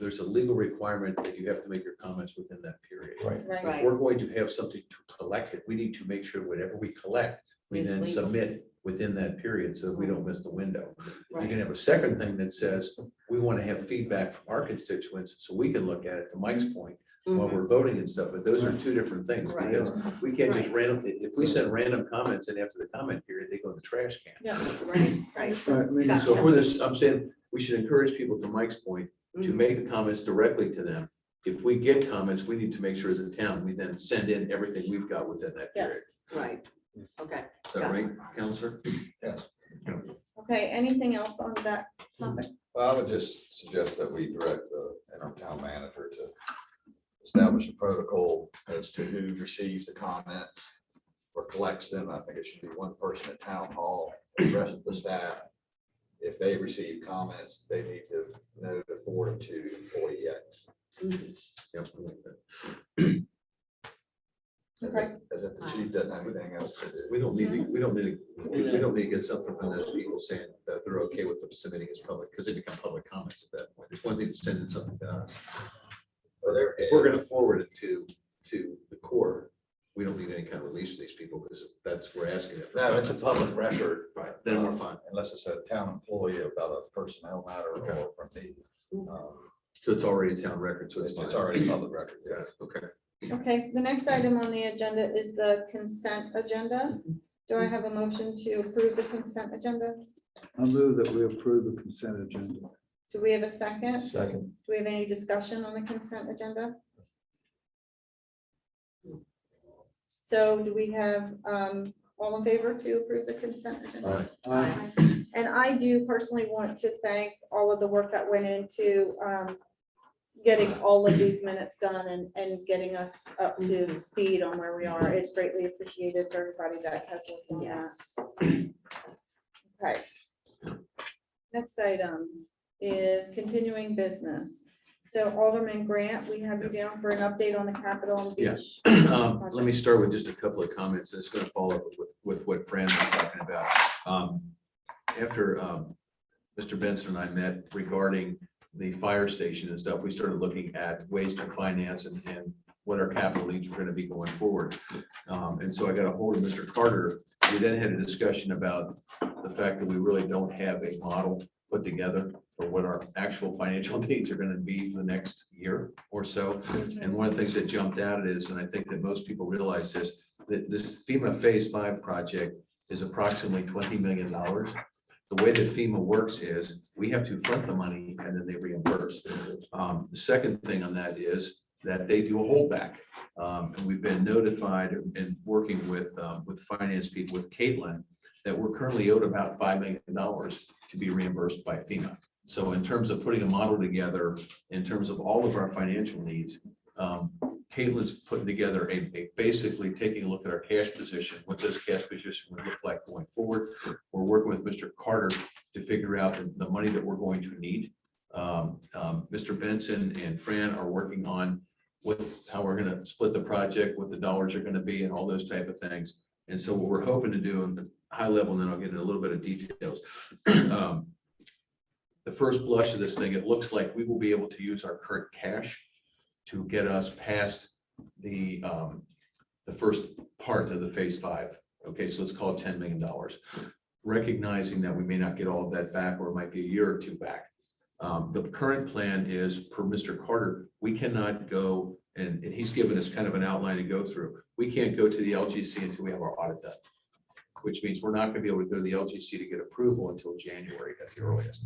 there's a legal requirement that you have to make your comments within that period. Right. If Right. we're going to have something to collect it, we need to make sure whatever we collect, we Is then legal. submit within that period so we don't miss the window. You Right. can have a second thing that says, we want to have feedback from our constituents so we can look at it, to Mike's point, while Mhm. we're voting and stuff, but those are two different things. Right. Because we can't just Right. randomly, if we send random comments in after the comment period, they go in the trash can. Yeah. Right, right. Right, I mean, Gotcha. So for this, I'm saying, we should encourage people, to Mike's point, to Mhm. make the comments directly to them. If we get comments, we need to make sure as a town, we then send in everything we've got within that period. Yes. Right, okay. Is that right, Counselor? Yes. Okay, anything else on that topic? Well, I would just suggest that we direct the interim town manager to establish a protocol as to who receives the comments or collects them. I think it should be one person at town hall, the rest of the staff. If they receive comments, they need to know to forward them to employee X. Yep. As if the chief doesn't have anything else to do. We don't need, we don't need, we don't need to get something from those people saying that they're okay with them submitting as public, because they become public comments at that point. There's one thing to send in something to us. If we're gonna forward it to the court, we don't need any kind of release to these people, because that's, we're asking it. No, it's a public record. Right, then we're fine. Unless it's a town employee about a personnel matter or from me. So it's already a town record, so it's It's fine. already public record, yeah. Okay. Okay, the next item on the agenda is the consent agenda. Do I have a motion to approve the consent agenda? I move that we approve the consent agenda. Do we have a second? Do Second. we have any discussion on the consent agenda? So do we have all in favor to approve the consent agenda? Aye. And I do personally want to thank all of the work that went into getting all of these minutes done and getting us up to speed on where we are. It's greatly appreciated for everybody that has worked on that. Okay. Next item is continuing business. So Alderman Grant, we have you down for an update on the Capitol and Yes. Beach. Let me start with just a couple of comments, and it's going to follow up with what Fran was talking about. After Mr. Benson and I met regarding the fire station and stuff, we started looking at ways to finance and what our capital needs were going to be going forward. And so I got a hold of Mr. Carter. We then had a discussion about the fact that we really don't have a model put together for what our actual financial needs are going to be for the next year or so. And one of the things that jumped out is, and I think that most people realize this, that this FEMA Phase 5 project is approximately $20 million. The way that FEMA works is we have to front the money and then they reimburse. The second thing on that is that they do a holdback. And we've been notified and working with finance people, with Caitlin, that we're currently owed about $5 million to be reimbursed by FEMA. So in terms of putting a model together, in terms of all of our financial needs, Caitlin's putting together a basically taking a look at our cash position, what those cash position would look like going forward. We're working with Mr. Carter to figure out the money that we're going to need. Mr. Benson and Fran are working on how we're going to split the project, what the dollars are going to be, and all those type of things. And so what we're hoping to do, and high level, and then I'll get into a little bit of details. The first blush of this thing, it looks like we will be able to use our current cash to get us past the first part of the Phase 5. Okay, so let's call it $10 million. Recognizing that we may not get all of that back, or it might be a year or two back. The current plan is, per Mr. Carter, we cannot go, and he's given us kind of an outline to go through. We can't go to the LGC until we have our audit done, which means we're not going to be able to go to the LGC to get approval until January at the earliest.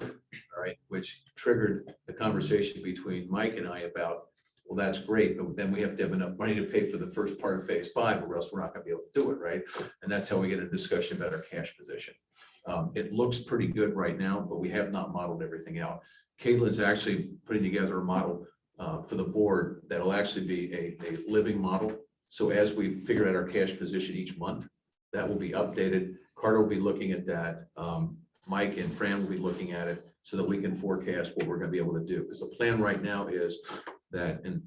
All right, which triggered the conversation between Mike and I about Well, that's great, but then we have to have enough money to pay for the first part of phase 5, or else we're not gonna be able to do it, right? And that's how we get a discussion about our cash position. It looks pretty good right now, but we have not modeled everything out. Caitlin's actually putting together a model for the board that'll actually be a living model. So as we figure out our cash position each month, that will be updated. Carter will be looking at that. Mike and Fran will be looking at it so that we can forecast what we're gonna be able to do. Because the plan right now is that, and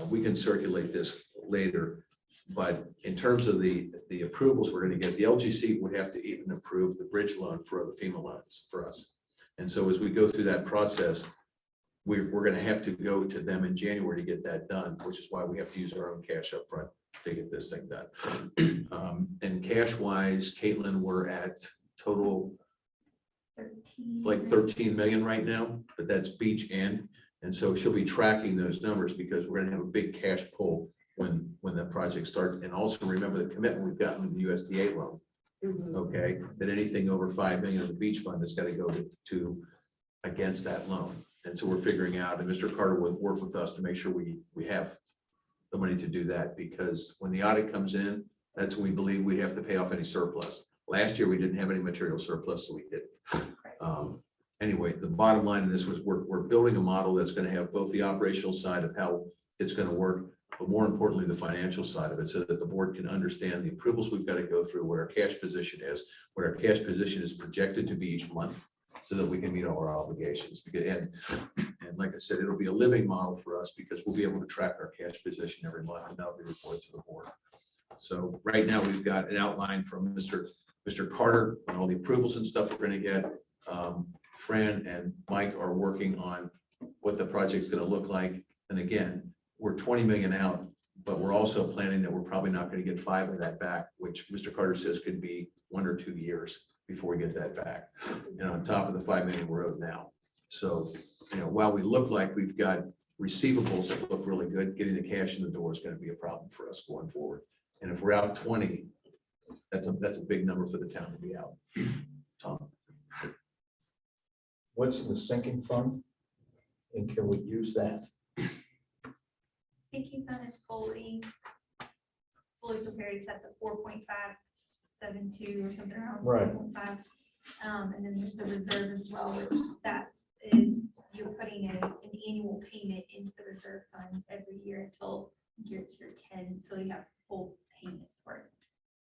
we can circulate this later, but in terms of the approvals we're gonna get, the LGC would have to even approve the bridge loan for the FEMA loans for us. And so as we go through that process, we're gonna have to go to them in January to get that done, which is why we have to use our own cash up front to get this thing done. And cash wise, Caitlin, we're at total 13. like 13 million right now, but that's beach end. And so she'll be tracking those numbers because we're gonna have a big cash pull when that project starts. And also remember the commitment we've gotten with the USDA loan, okay? That anything over 5 million of the beach fund has got to go to against that loan. And so we're figuring out, and Mr. Carter will work with us to make sure we have the money to do that, because when the audit comes in, that's when we believe we have to pay off any surplus. Last year, we didn't have any material surplus, so we didn't. Anyway, the bottom line of this was we're building a model that's going to have both the operational side of how it's going to work, but more importantly, the financial side of it, so that the board can understand the approvals we've got to go through, what our cash position is, what our cash position is projected to be each month, so that we can meet all our obligations. And like I said, it'll be a living model for us because we'll be able to track our cash position every month, and that'll be reported to the board. So right now, we've got an outline from Mr. Carter on all the approvals and stuff we're going to get. Fran and Mike are working on what the project's going to look like. And again, we're 20 million out, but we're also planning that we're probably not going to get 5 of that back, which Mr. Carter says could be 1 or 2 years before we get that back. And on top of the 5 million we're owed now. So, while we look like we've got receivables that look really good, getting the cash in the door is going to be a problem for us going forward. And if we're out 20, that's a big number for the town to be out. Tom. What's in the sinking fund? And can we use that? Sinking fund is fully prepared. It's at the 4.572 or something around Right. 4.5. And then there's the reserve as well, which that is, you're putting an annual payment into the reserve fund every year until you're to your 10, so you have full payments for it.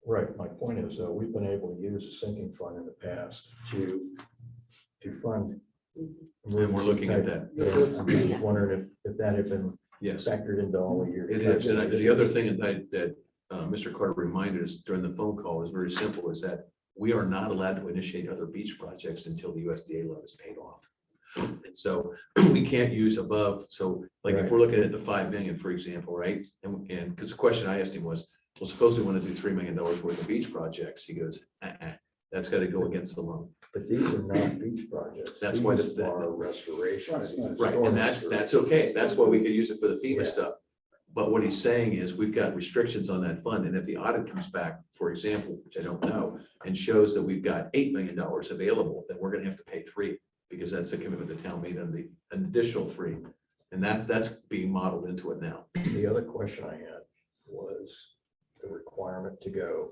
Right. My point is, we've been able to use a sinking fund in the past to fund. And we're looking at that. Yeah, I'm just wondering if that had been Yes, factored into all of your. it is. And the other thing that Mr. Carter reminded us during the phone call is very simple, is that we are not allowed to initiate other beach projects until the USDA loan is paid off. And so we can't use above. So like if we're looking at the 5 million, for example, right? And because the question I asked him was, well, suppose we want to do $3 million worth of beach projects. He goes, that's got to go against the loan. But these are not beach projects. That's why These are restorations. Right, and that's okay. That's why we could use it for the FEMA stuff. But what he's saying is we've got restrictions on that fund. And if the audit comes back, for example, which I don't know, and shows that we've got $8 million available, then we're going to have to pay 3, because that's the commitment the town made on an additional 3. And that's being modeled into it now. The other question I had was the requirement to go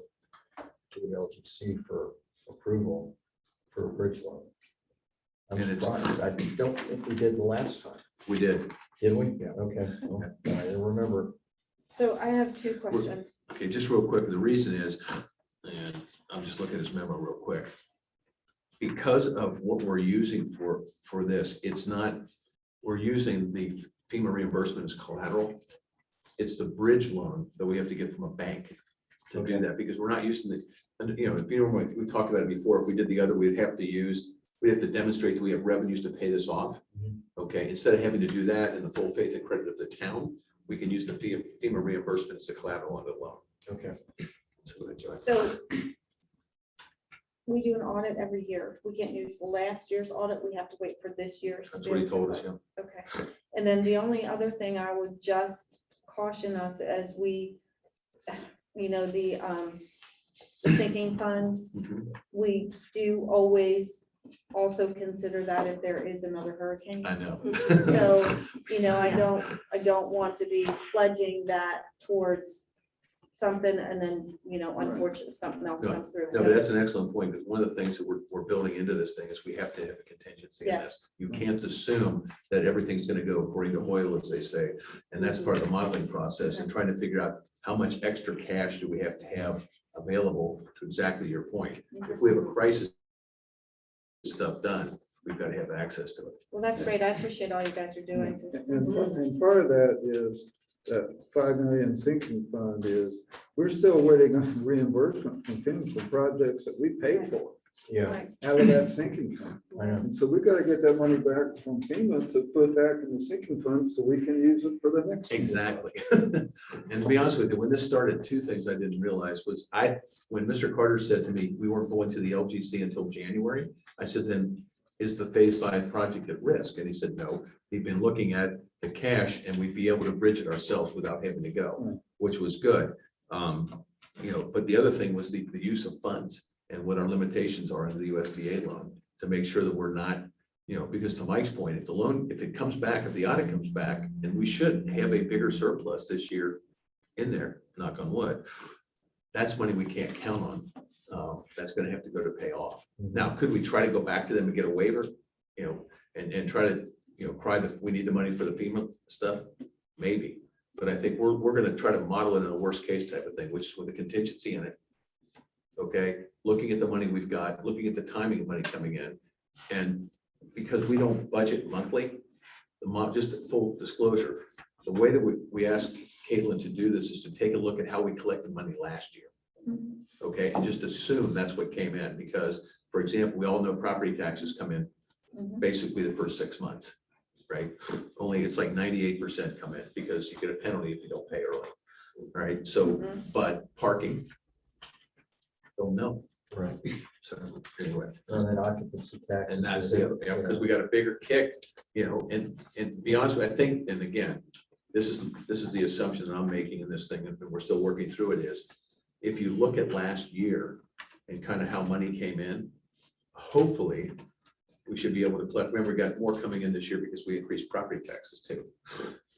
to the LGC for approval for a bridge loan. I'm And it's- surprised. I don't think we did the last time. We did. Did we? Yeah. Okay. Well, I didn't remember. So I have 2 questions. Okay, just real quick, the reason is, and I'm just looking at his memo real quick. Because of what we're using for this, it's not, we're using the FEMA reimbursement as collateral. It's the bridge loan that we have to get from a bank to do that, because we're not using the, and if you know, we talked about it before, if we did the other, we'd have to demonstrate that we have revenues to pay this off. Okay, instead of having to do that in the full faith and credit of the town, we can use the FEMA reimbursement as the collateral on the loan. Okay. So go ahead, Joy. So we do an audit every year. We can't use last year's audit. We have to wait for this year's. That's what he told us, yeah. Okay. And then the only other thing I would just caution us as we, the sinking fund, Mhm. we do always also consider that if there is another hurricane. I know. So, I don't want to be pledging that towards something and then, unfortunately, something else comes through. No, but that's an excellent point, because one of the things that we're building into this thing is we have to have a contingency in this. Yes. You can't assume that everything's gonna go according to Hoyle, as they say, and that's part of the modeling process and trying to figure out how much extra cash do we have to have available to exactly your point. If we have a crisis stuff done, we've got to have access to it. Well, that's great. I appreciate all you guys are doing. And part of that is that 5 million sinking fund is, we're still waiting on reimbursement from FEMA for projects that we paid for Yeah, Right. out of that sinking fund. I know. And so we gotta get that money back from FEMA to put back in the sinking fund so we can use it for the next. Exactly. And to be honest with you, when this started, two things I didn't realize was when Mr. Carter said to me, we weren't going to the LGC until January, I said, then is the phase 5 project at risk? And he said, no, he'd been looking at the cash and we'd be able to bridge it ourselves without having to go, which was good. But the other thing was the use of funds and what our limitations are in the USDA loan to make sure that we're not, because to Mike's point, if it comes back, if the audit comes back, and we should have a bigger surplus this year in there, knock on wood, that's money we can't count on. That's gonna have to go to pay off. Now, could we try to go back to them and get a waiver, and try to, cry that we need the money for the FEMA stuff? Maybe, but I think we're gonna try to model it in a worst case type of thing, which is with a contingency in it. Okay, looking at the money we've got, looking at the timing of money coming in, and because we don't budget monthly, just full disclosure, the way that we asked Caitlin to do this is to take a look at how we collected money last year. Okay, and just assume that's what came in, because, for example, we all know property taxes come in basically the first 6 months, right? Only it's like 98% come in because you get a penalty if you don't pay early, right? So, but parking, don't know. Right. So anyway, And then occupancy tax. and that's the other, because we got a bigger kick, and to be honest with you, I think, and again, this is the assumption that I'm making in this thing, and we're still working through it, is if you look at last year and kind of how money came in, hopefully we should be able to collect. Remember, we got more coming in this year because we increased property taxes too.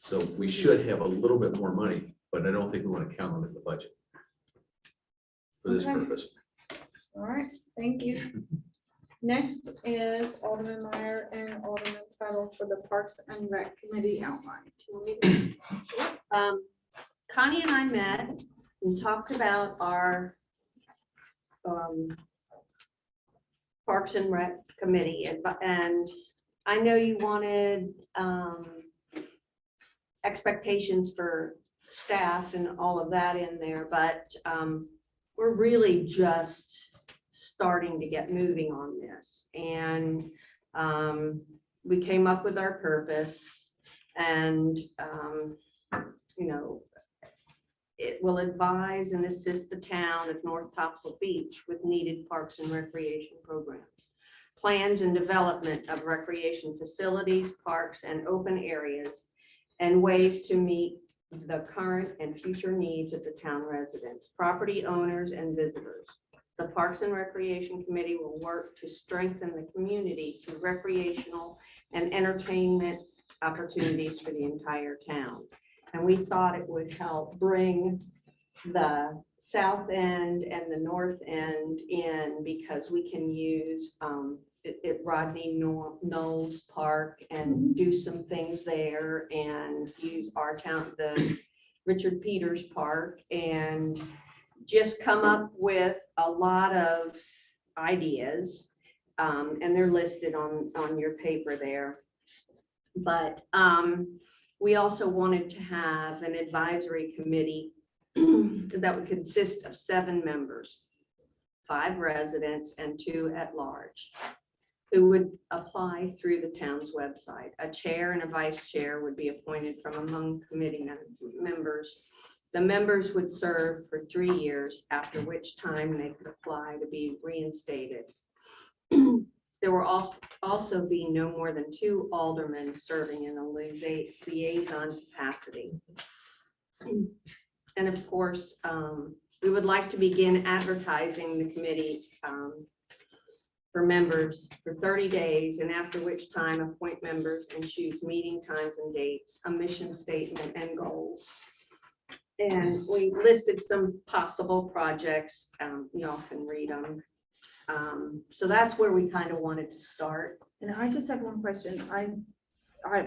So we should have a little bit more money, but I don't think we want to count on it in the budget for this Okay. purpose. All right, thank you. Next is Alderman Meyer and Alderman Tuttle for the Parks and Rec Committee outline. Connie and I met and talked about our Parks and Rec Committee, and I know you wanted expectations for staff and all of that in there, but we're really just starting to get moving on this. And we came up with our purpose, and it will advise and assist the town of North Topsail Beach with needed parks and recreation programs, plans and development of recreation facilities, parks, and open areas, and ways to meet the current and future needs of the town residents, property owners, and visitors. The Parks and Recreation Committee will work to strengthen the community through recreational and entertainment opportunities for the entire town. And we thought it would help bring the south end and the north end in, because we can use Rodney Knowles Park and do some things there, and use our town, the Richard Peters Park, and just come up with a lot of ideas. And they're listed on your paper there. But we also wanted to have an advisory committee that would consist of 7 members, 5 residents and 2 at large, who would apply through the town's website. A chair and a vice chair would be appointed from among committee members. The members would serve for 3 years, after which time they could apply to be reinstated. There will also be no more than 2 aldermen serving in a liaison capacity. And of course, we would like to begin advertising the committee for members for 30 days, and after which time appoint members and choose meeting times and dates, a mission statement and goals. And we listed some possible projects. Y'all can read them. So that's where we kind of wanted to start. And I just have one question.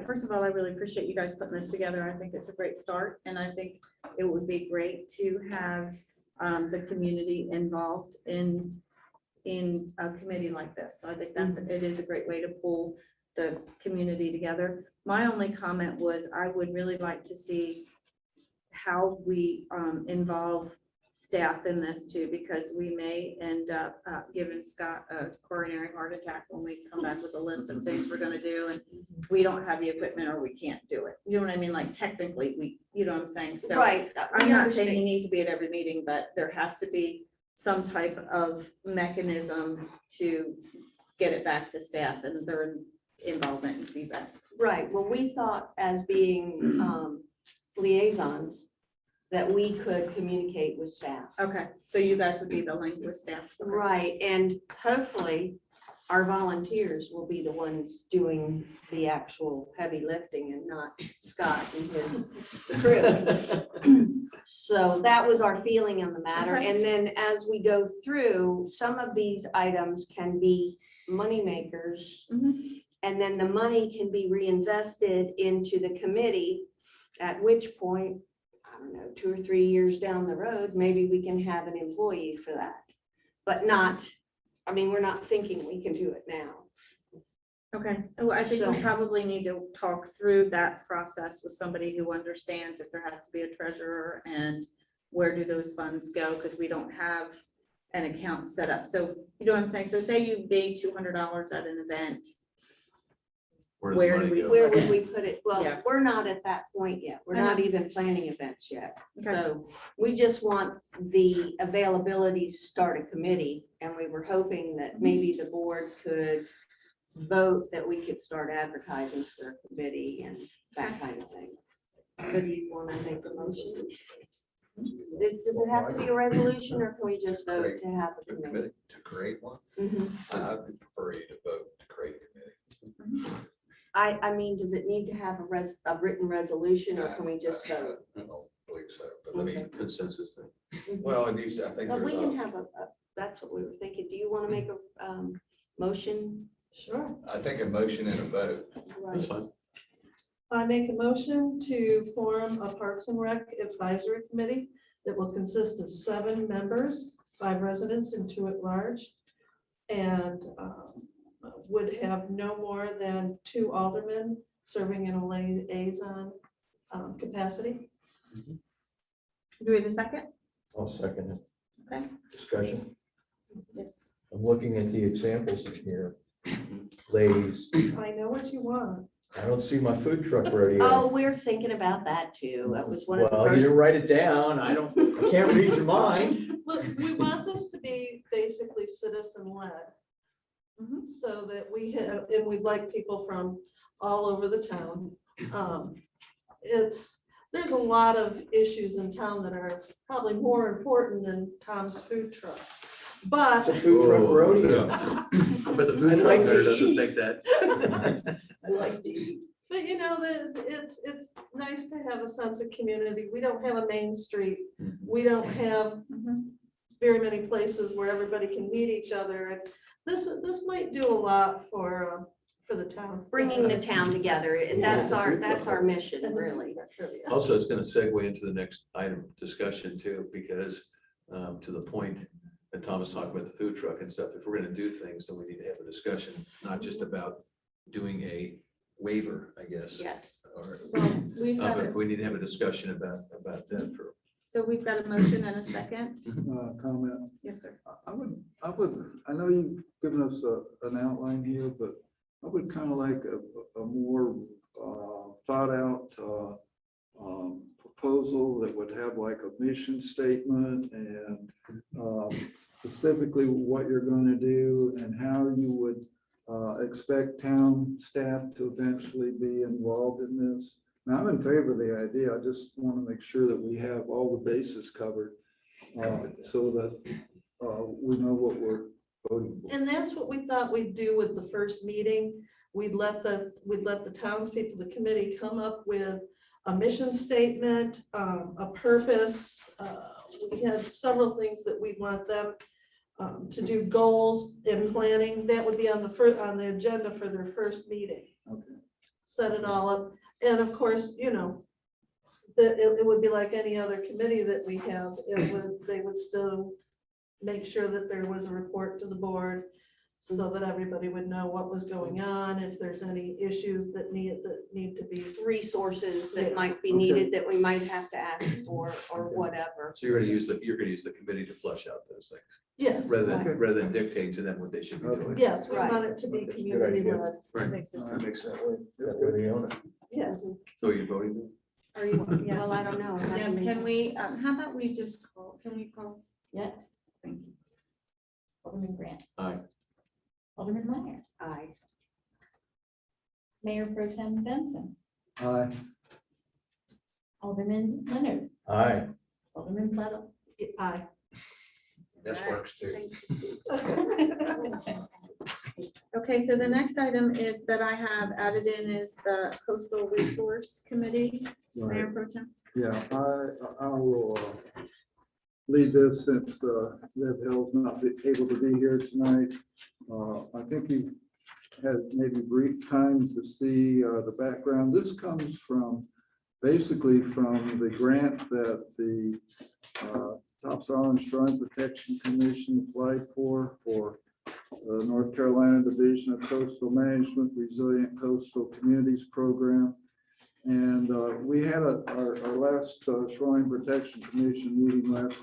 First of all, I really appreciate you guys putting this together. I think it's a great start, and I think it would be great to have the community involved in a committee like this. So I think it is a great way to pull the community together. My only comment was I would really like to see how we involve staff in this too, because we may end up giving Scott a coronary heart attack when we come back with a list of things we're gonna do, and we don't have the equipment or we can't do it. You know what I mean? Like technically, you know what I'm saying? So Right. I'm we not saying he understand. needs to be at every meeting, but there has to be some type of mechanism to get it back to staff and their involvement and feedback. Right. Well, we thought as being liaisons, that we could communicate with staff. Okay, so you guys would be the link with staff. Okay. Right, and hopefully our volunteers will be the ones doing the actual heavy lifting and not Scott and his crew. So that was our feeling on the matter. Okay. And then as we go through, some of these items can be money makers. Mhm. And then the money can be reinvested into the committee, at which point, I don't know, 2 or 3 years down the road, maybe we can have an employee for that. But not, I mean, we're not thinking we can do it now. Okay, oh, I think we So- probably need to talk through that process with somebody who understands if there has to be a treasurer and where do those funds go, because we don't have an account set up. So you know what I'm saying? So say you made $200 at an event. Where does the Where do money we- go? Where would we put it? Well, Yeah. we're not at that point yet. We're I know. not even planning events yet. Okay. So we just want the availability to start a committee. And we were hoping that maybe the board could vote that we could start advertising for a committee and that kind of thing. So do you want to make a motion? Does it have to be a resolution, or can we just vote to have a committee? To create one, Mhm. I would prefer you to vote to create a committee. I mean, does it need to have a written resolution, or can we just vote? I don't believe so, but let me, Okay. Consensus thing. well, it needs, I think But we there's can have that's what we were thinking. Do you want to make a motion? Sure. I think a motion and a vote. That's fine. I make a motion to form a Parks and Rec Advisory Committee that will consist of 7 members, 5 residents and 2 at large. And would have no more than 2 aldermen serving in a liaison capacity. Do we have a second? I'll second it. Okay. Discussion. Yes. I'm looking at the examples in here. Ladies, I know what you want. I don't see my food truck rodeo. Oh, we're thinking about that too. That was one of the Well, you didn't first. write it down. I can't read your mind. Well, we want this to be basically citizen-led. Mhm. So that we have, and we'd like people from all over the town. There's a lot of issues in town that are probably more important than Tom's food trucks. But It's a food truck rodeo. But the I'd food truck like there to doesn't eat. think that. I like to eat. But you know, it's nice to have a sense of community. We don't have a main street. We don't have Mhm. very many places where everybody can meet each other. And this might do a lot for the town. Bringing the town together. And that's our mission, really. Also, it's going to segue into the next item discussion too, because to the point that Tom was talking about the food truck and stuff, if we're going to do things, then we need to have a discussion, not just about doing a waiver, I guess. Yes. Or, Well, we've got but it. we need to have a discussion about that for. So we've got a motion and a second. Comment. Yes, sir. I know you've given us an outline here, but I would kind of like a more thought out proposal that would have like a mission statement and specifically what you're going to do and how you would expect town staff to eventually be involved in this. Now, I'm in favor of the idea. I just want to make sure that we have all the bases covered so that we know what we're voting board. And that's what we thought we'd do with the first meeting. We'd let the townspeople, the committee come up with a mission statement, a purpose. We had several things that we want them to do, goals and planning. That would be on the agenda for their first meeting. Okay. Set it all up. And of course, you know, it would be like any other committee that we have. They would still make sure that there was a report to the board so that everybody would know what was going on, if there's any issues that need to be. Resources that Yeah. might be Okay. needed that we might have to ask for or Okay. whatever. So you're gonna use the committee to flesh out those things, Yes, rather than dictate to them what they should be doing. yes, we Right. want it to be That's a good community idea. led. Right. Makes sense. That makes sense. Yes. So you're voting? Are you, yes. Well, I don't know. It hasn't been- Can we, how about we just call, can we call? Yes. Thank you. Alderman Grant. Aye. Alderman Meyer. Aye. Mayor Pro Tem Benson. Aye. Alderman Leonard. Aye. Alderman Fletta. Aye. That works too. Okay, so the next item is that I have added in is the Coastal Resource Committee, Right. Mayor Pro Tem. Yeah, I will lead this since Rev Hill's not able to be here tonight. I think you had maybe brief time to see the background. This comes from, basically from the grant that the Tops Island Shrine Protection Commission applied for the North Carolina Division of Coastal Management Resilient Coastal Communities Program. And we had our last Shoreline Protection Commission meeting last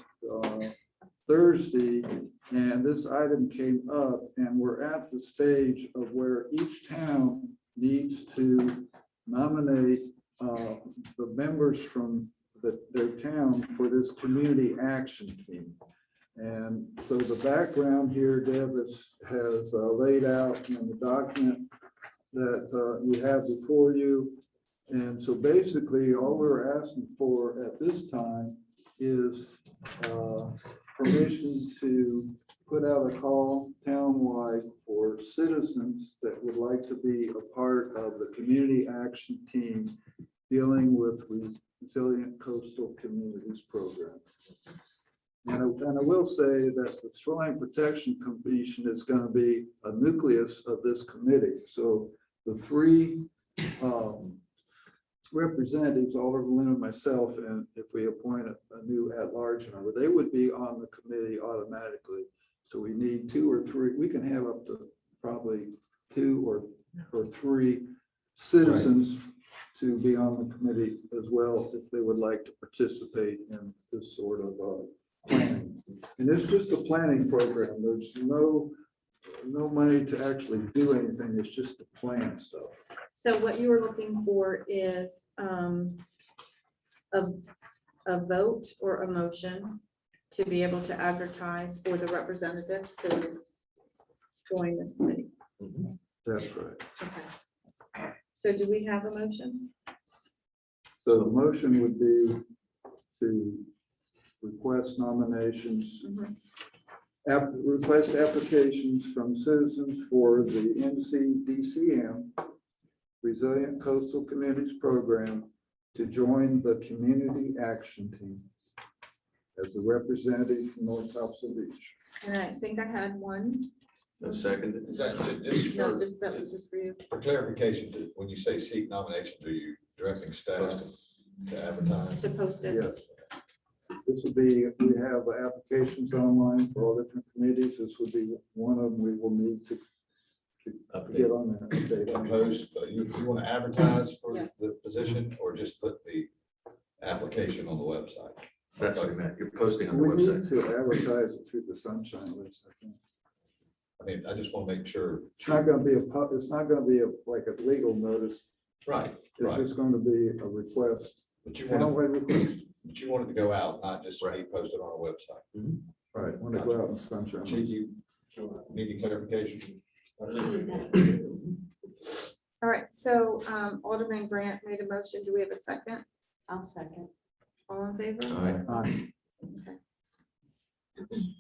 Thursday, and this item came up, and we're at the stage of where each town needs to nominate the members from their town for this community action team. And so the background here, Deb has laid out in the document that you have before you. And so basically, all we're asking for at this time is permission to put out a call townwide for citizens that would like to be a part of the community action team dealing with resilient coastal communities program. And I will say that the Shoreline Protection Commission is going to be a nucleus of this committee. So the three representatives, Alderman and myself, and if we appoint a new at-large member, they would be on the committee automatically. So we need two or three, we can have up to probably two or three citizens to be on the committee as well, if they would like to participate in this sort of planning. And it's just a planning program. There's no money to actually do anything. It's just to plan stuff. So what you were looking for is a vote or a motion to be able to advertise for the representatives to join this committee. That's right. Okay. So do we have a motion? So the motion would be to request nominations, request applications from citizens for the NCDCM Resilient Coastal Communities Program to join the Community Action Team as a representative from North Topsail Beach. And I think I had one. A second. Is that just No, for, just, that was just for you. for clarification, when you say seek nominations, are you directing staff to advertise? To post it. Yes. This would be, we have applications online for all different committees. This would be one of them we will need to get on there. Update on. Opposed, you want to advertise for Yes. the position or just put the application on the website? That's what I meant. You're posting on the We website. need to advertise it through the Sunshine List, I think. I mean, I just want to make sure. It's not gonna be it's not gonna be like a legal notice. Right, It's right. just going to be a request, But you want townwide request. it to go out, not just be posted on a website. Right, when they go out in Sunshine. Chief, you need any clarification? All right, so Alderman Grant made a motion. Do we have a second? I'll second. All in favor? Aye. Aye. Okay.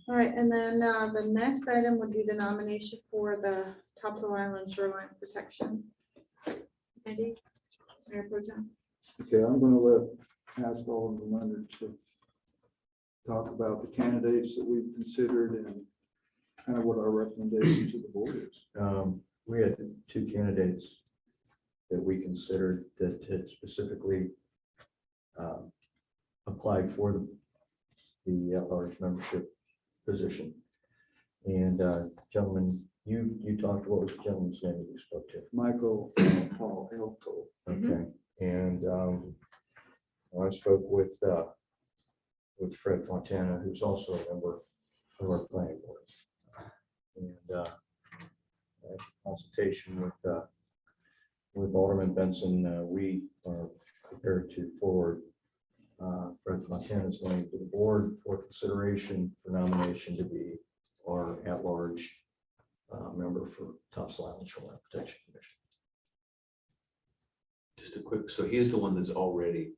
All right, and then the next item would be the nomination for the Topsail Island Shoreline Protection. Andy? Mayor Pro Tem? Okay, I'm gonna ask Alderman Leonard to talk about the candidates that we've considered and kind of what our recommendation to the board is. We had two candidates that we considered that had specifically applied for the at-large membership position. And gentlemen, you talked, what was the gentleman's name that you spoke to? Michael Paul Elko. Okay, and I spoke with Fred Fontana, who's also a member of our planning board. And consultation with Alderman Benson, we are prepared to forward Fred Fontana's name to the board for consideration for nomination to be our at-large member for Topsail Island Shoreline Protection Commission. Just a quick, so he is the one that's already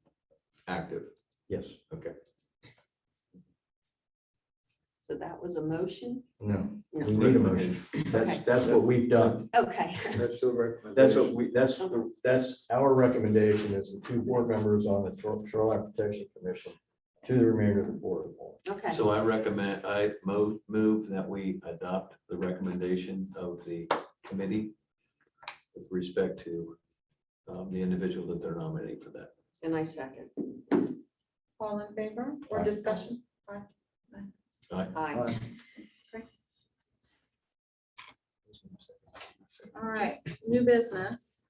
active. Yes. Okay. So that was a motion? No, No. we need a motion. That's what we've done. Okay. That's the recommendation. That's what we, that's our recommendation is the two board members on the Shoreline Protection Commission to the remainder of the board. Okay. So I move that we adopt the recommendation of the committee with respect to the individual that they're nominating for that. And I second. All in favor or Aye. discussion? Aye. All right, new business.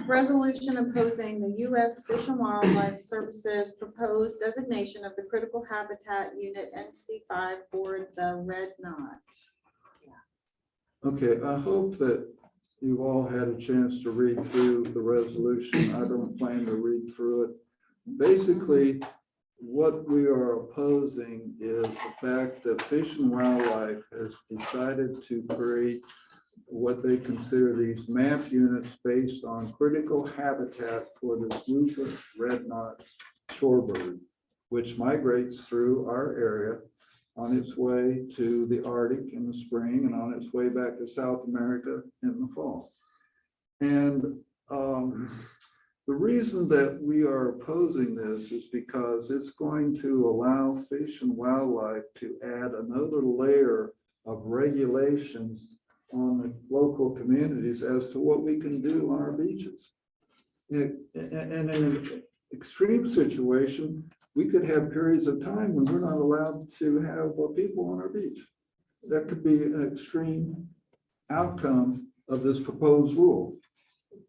Resolution opposing the U.S. Fish and Wildlife Services proposed designation of the critical habitat unit NC5 for the red knot. Okay, I hope that you've all had a chance to read through the resolution. I don't plan to read through it. Basically, what we are opposing is the fact that Fish and Wildlife has decided to create what they consider these map units based on critical habitat for this rufous red knot shorebird, which migrates through our area on its way to the Arctic in the spring and on its way back to South America in the fall. And the reason that we are opposing this is because it's going to allow Fish and Wildlife to add another layer of regulations on the local communities as to what we can do on our beaches. And in an extreme situation, we could have periods of time when we're not allowed to have people on our beach. That could be an extreme outcome of this proposed rule.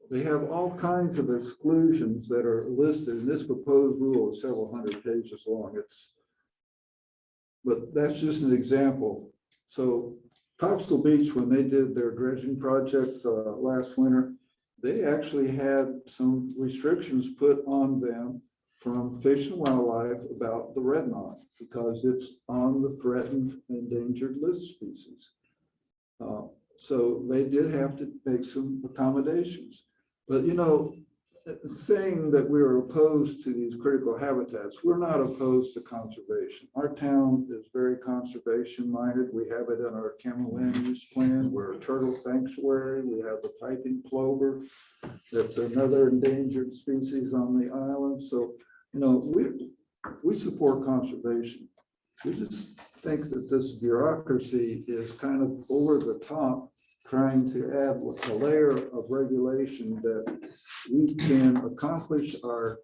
They have all kinds of exclusions that are listed, and this proposed rule is several hundred pages long. But that's just an example. So Topsail Beach, when they did their dredging project last winter, they actually had some restrictions put on them from Fish and Wildlife about the red knot because it's on the threatened endangered list species. So they did have to make some accommodations. But you know, saying that we are opposed to these critical habitats, we're not opposed to conservation. Our town is very conservation minded. We have it in our Camel Land Use Plan. We're a turtle sanctuary. We have the piping plover. That's another endangered species on the island. So, you know, we support conservation. We just think that this bureaucracy is kind of over the top, trying to add a layer of regulation that we can accomplish our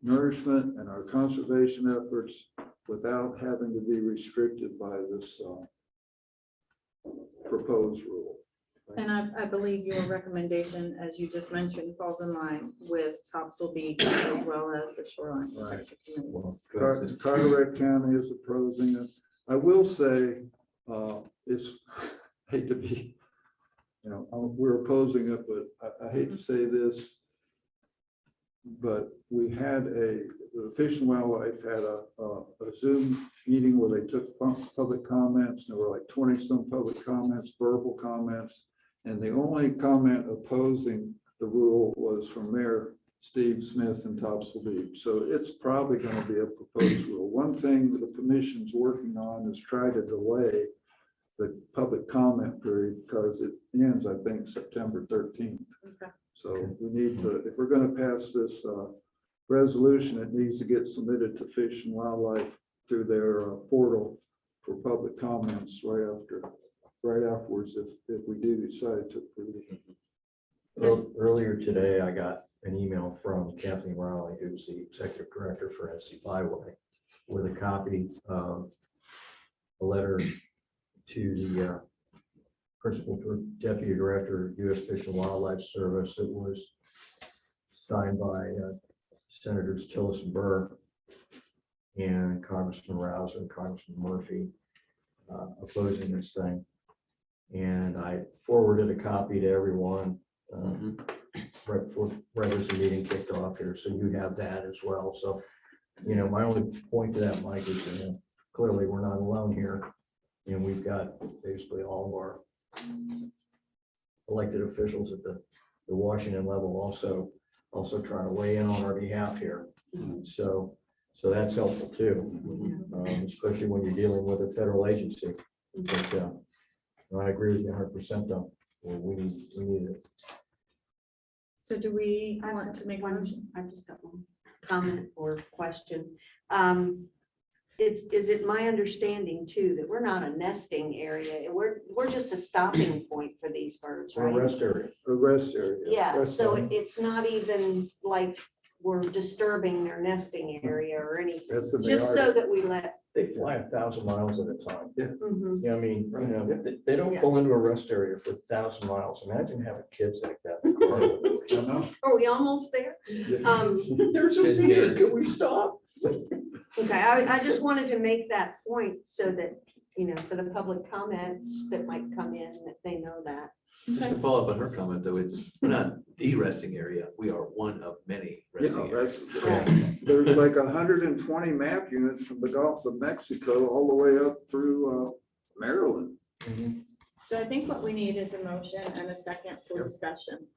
nourishment and our conservation efforts without having to be restricted by this proposed rule. And I believe your recommendation, as you just mentioned, falls in line with Topsail Beach as well as the Shoreline Protection Committee. Well, Carteret County is opposing it. I will say, hate to be, you know, we're opposing it, but I hate to say this, but we had the Fish and Wildlife had a Zoom meeting where they took public comments, and there were like 20-some public comments, verbal comments, and the only comment opposing the rule was from Mayor Steve Smith and Topsail Beach. So it's probably going to be a proposed rule. One thing that the commission's working on is try to delay the public comment period because it ends, I think, September 13th. Okay. So we need to, if we're going to pass this resolution, it needs to get submitted to Fish and Wildlife through their portal for public comments right afterwards if we do decide to approve it. Well, earlier today, I got an email from Kathleen Rowley, who's the executive director for SC Byway, with a copy of a letter to the principal deputy director, U.S. Fish and Wildlife Service. It was signed by Senators Tillis and Burr and Congressman Rouser and Congressman Murphy opposing this thing. And I forwarded a copy to everyone right as the meeting kicked off here. So you have that as well. So, my only point to that, Mike, is clearly we're not alone here. And we've got basically all of our elected officials at the Washington level also trying to weigh in on our behalf here. So that's helpful too, especially when you're dealing with a federal agency. But I agree with you 100% though. We need it. So do we want to make a One, motion? I just got one comment or question. Is it my understanding too that we're not a nesting area? We're just a stopping point for these birds, Or right? rest area. A rest area. Yeah, Rest so area. it's not even like we're disturbing their nesting area or anything, That's the just so that we let. They fly 1,000 miles at a time. Mhm. Yeah, I mean, they don't pull into a rest area for 1,000 miles. Imagine having kids like that. In the car. I know. Are we almost there? There's a feeder. Can we stop? Okay, I just wanted to make that point so that, for the public comments that might come in, that they know that. Just to follow up on her comment, though, we're not the resting area. We are one of many resting areas. There's like 120 map units from the Gulf of Mexico all the way up through Maryland. So I think what we need is a motion and a second for discussion.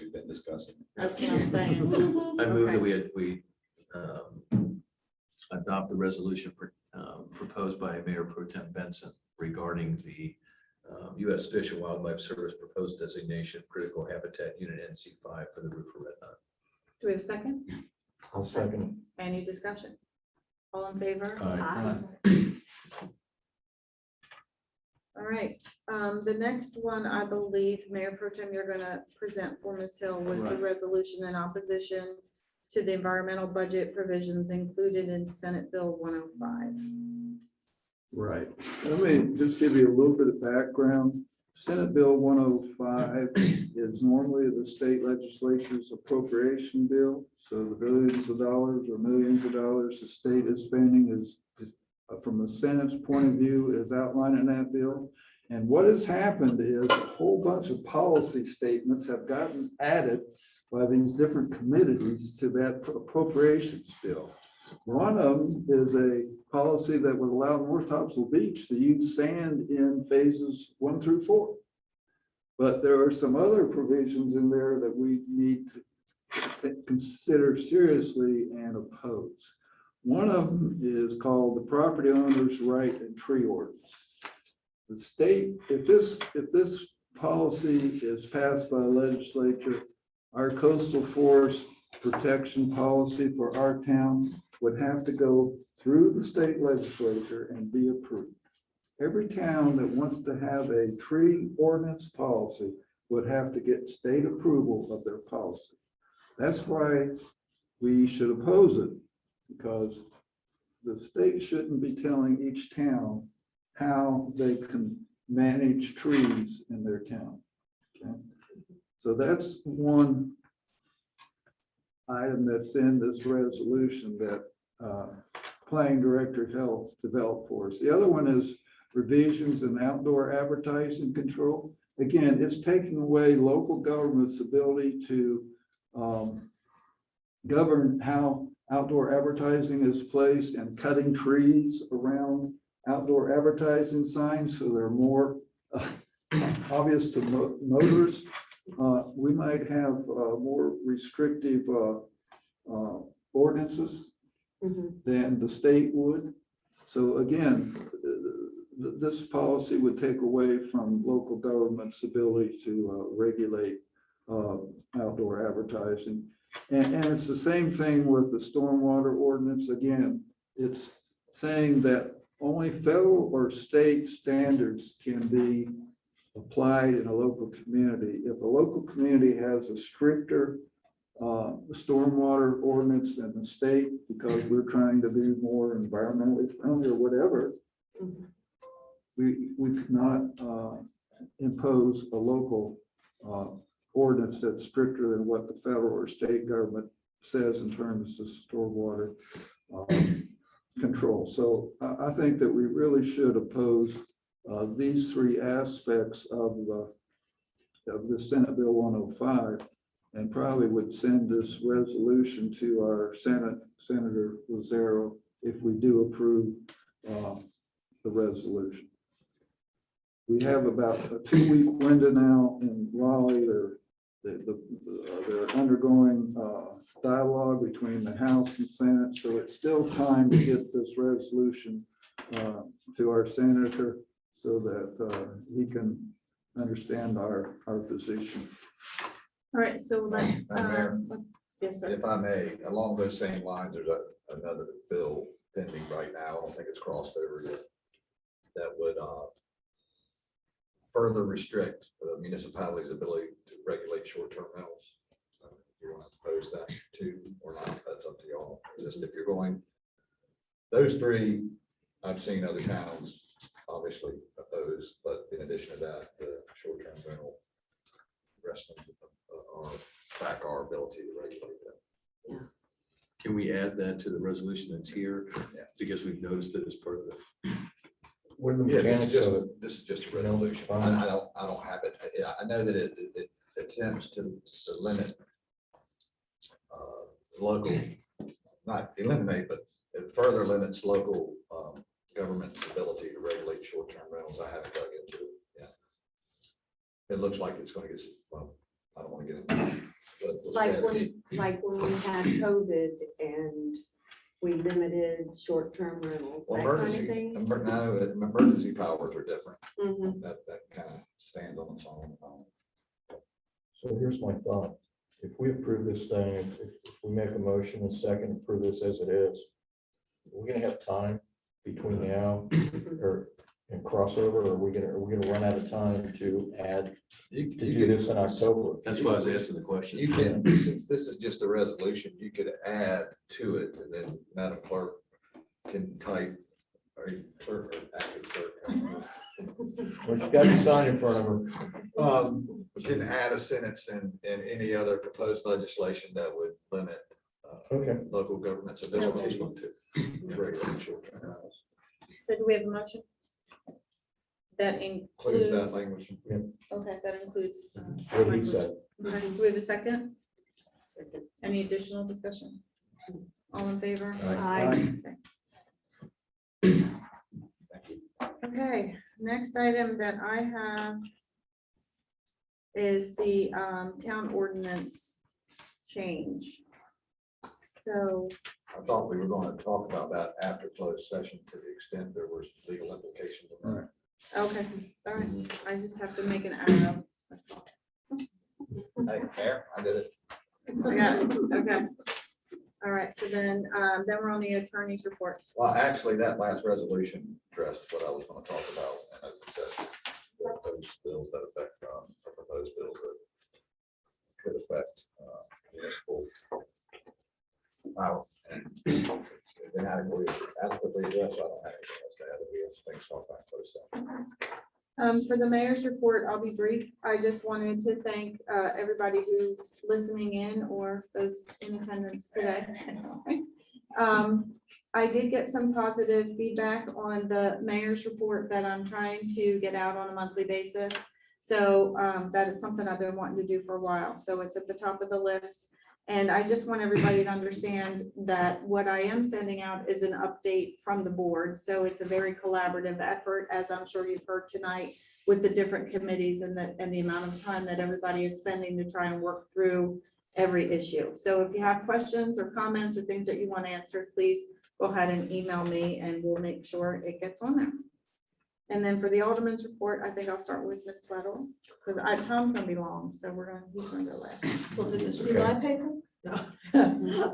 We've been discussing. That's what I'm saying. I move that Okay. we adopt the resolution proposed by Mayor Pro Tem Benson regarding the U.S. Fish and Wildlife Service proposed designation of critical habitat unit NC5 for the Roofer Red Knot. Do we have a second? I'll second. Any discussion? All in favor? Aye. All right, the next one, I believe, Mayor Pro Tem, you're gonna present for Ms. Hill was the Right. resolution in opposition to the environmental budget provisions included in Senate Bill 105. Right. Let me just give you a little bit of background. Senate Bill 105 is normally the state legislature's appropriation bill. So the billions of dollars or millions of dollars the state is spending is, from the Senate's point of view, is outlined in that bill. And what has happened is a whole bunch of policy statements have gotten added by these different committees to that appropriations bill. One of them is a policy that would allow North Topsail Beach to use sand in phases 1 through 4. But there are some other provisions in there that we need to consider seriously and oppose. One of them is called the property owner's right and tree ordinance. The state, if this policy is passed by the legislature, our coastal forest protection policy for our town would have to go through the state legislature and be approved. Every town that wants to have a tree ordinance policy would have to get state approval of their policy. That's why we should oppose it, because the state shouldn't be telling each town how they can manage trees in their town. Okay? So that's one item that's in this resolution that Planning Director helped develop for us. The other one is revisions in outdoor advertising control. Again, it's taking away local government's ability to govern how outdoor advertising is placed and cutting trees around outdoor advertising signs so they're more obvious to motorists. we might have more restrictive ordinances Mhm. than the state would. So again, this policy would take away from local government's ability to regulate outdoor advertising. And it's the same thing with the stormwater ordinance. Again, it's saying that only federal or state standards can be applied in a local community. If a local community has a stricter stormwater ordinance than the state, because we're trying to be more environmentally friendly or whatever, Mhm. we could not impose a local ordinance that's stricter than what the federal or state government says in terms of stormwater control. So I think that we really should oppose these three aspects of the Senate Bill 105, and probably would send this resolution to our Senator Lazaro if we do approve the resolution. We have about a 2-week window now in Raleigh. They're undergoing dialogue between the House and Senate, so it's still time to get this resolution to our senator so that he can understand our position. All right, so let's, Mayor, yes, sir. if I may, along those same lines, there's another bill pending right now. I don't think it's crossed over yet. That would further restrict the municipality's ability to regulate short-term rentals. If you want to oppose that too or not, that's up to y'all. Just if you're going, those three, I've seen other towns obviously oppose, but in addition to that, the short-term rental rest of our back our ability to regulate that. Can we add that to the resolution that's here? Yeah. Because we've noticed it as part of the. What are the Yeah, mechanics of it? this is just a resolution. I don't have it. I know that it attempts to limit local, not eliminate, but it further limits local government's ability to regulate short-term rentals. I haven't dug into it yet. It looks like it's going to get, well, I don't want to get into it. But we'll Like stay when we had COVID and we limited short-term rentals, Well, that kind of emergency, thing. no, emergency powers are different. Mhm. That kind of stands on its own. So here's my thought. If we approve this thing, if we make a motion and second, approve this as it is, we're gonna have time between now or and crossover, or are we gonna run out of time to add, to do this in October? That's why I was asking the question. You can, since this is just a resolution, you could add to it, and then Madam Clerk can type, or clerk or acting clerk. Well, she's got to sign in front of her. Can add a sentence in any other proposed legislation that would limit Okay. local government's ability to regulate short-term rentals. So do we have a motion? That Includes includes, that language. okay, that includes. What he said. Okay, do we have a second? Any additional discussion? All in favor? Aye. Okay, next item that I have is the town ordinance change. So, I thought we were going to talk about that after closed session to the extent there were legal implications of that. okay, all right, I just have to make an arrow, that's all. Hey, Mayor, I did it. I got it, okay. All right, so then we're on the attorney's report. Well, actually, that last resolution addressed what I was going to talk about in open session. Those bills that affect, or proposed bills that could affect municipal power. And it's been adequately addressed, so I don't have anything else to add. We have things to talk about closed session. For the mayor's report, I'll be brief. I just wanted to thank everybody who's listening in or those in attendance today. I did get some positive feedback on the mayor's report that I'm trying to get out on a monthly basis. So that is something I've been wanting to do for a while. So it's at the top of the list. And I just want everybody to understand that what I am sending out is an update from the board. So it's a very collaborative effort, as I'm sure you've heard tonight. with the different committees and the amount of time that everybody is spending to try and work through every issue. So if you have questions or comments or things that you want answered, please go ahead and email me and we'll make sure it gets on there. And then for the Alderman's report, I think I'll start with Ms. Tweddle, because Tom's gonna be long, so he's gonna go last. Well, did you see my paper? No.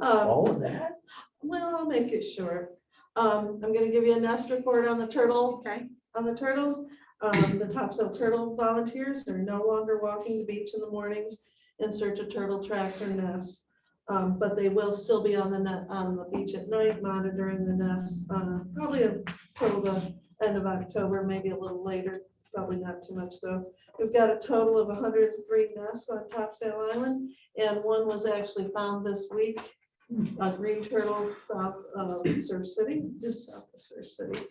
All of that? Well, I'll make it short. I'm gonna give you a nest report on the turtle, Okay, on the turtles. The Topsail Turtle volunteers are no longer walking the beach in the mornings in search of turtle tracks or nests. But they will still be on the beach at night monitoring the nests, probably until the end of October, maybe a little later, probably not too much though. We've got a total of 103 nests on Topsail Island, and one was actually found this week. A green turtle south of Surf City, just south of Surf City.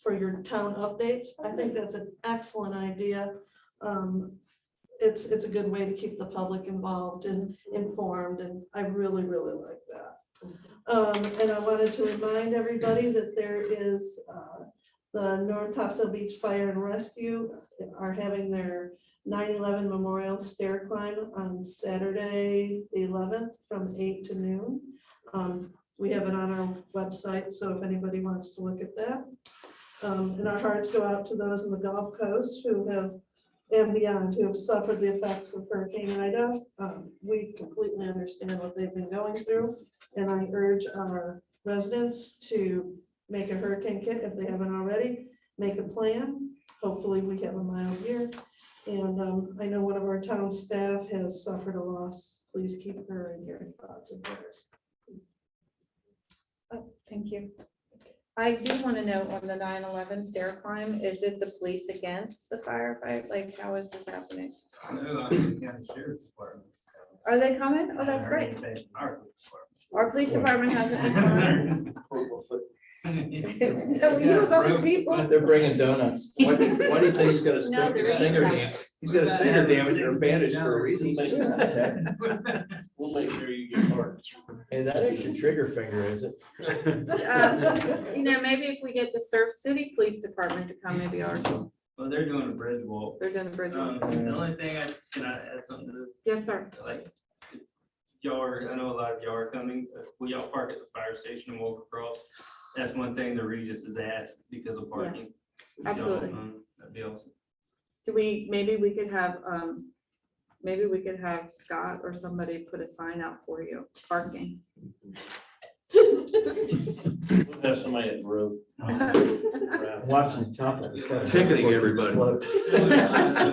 For your town updates, I think that's an excellent idea. It's a good way to keep the public involved and informed, and I really like that. And I wanted to remind everybody that there is the North Topsail Beach Fire and Rescue are having their 9/11 Memorial Stair Climb on Saturday, the 11th from 8 to noon. We have it on our website, so if anybody wants to look at that. And our hearts go out to those in the Gulf Coast who have, and beyond, who have suffered the effects of Hurricane Ida. We completely understand what they've been going through, and I urge our residents to make a hurricane kit if they haven't already, make a plan. Hopefully we have a mild year. And I know one of our town staff has suffered a loss. Please keep her in your thoughts and prayers. thank you. I do want to know on the 9/11 stair climb, is it the police against the firefight? Like, how is this happening? Are they coming? Oh, that's great. Our police department hasn't responded. So we have other people. They're bringing donuts. Why do you think he's got a No, they're stinger eating damage? He's got a stinger damage or bandage for a reason. We'll make sure you get parts. Hey, that is your trigger finger, is it? Maybe if we get the Surf City Police Department to come, maybe ours will. Well, they're doing a bridge walk. They're doing the bridge. walk. The only thing can I add something to this? Yes, sir. Like, I know a lot of y'all are coming, will y'all park at the fire station and walk across? That's one thing the Regis has asked because of parking. If y'all absolutely. That'd be awesome. Maybe we could have Scott or somebody put a sign out for you, parking. We'll have somebody at the road. Watching top of it. Ticketing everybody.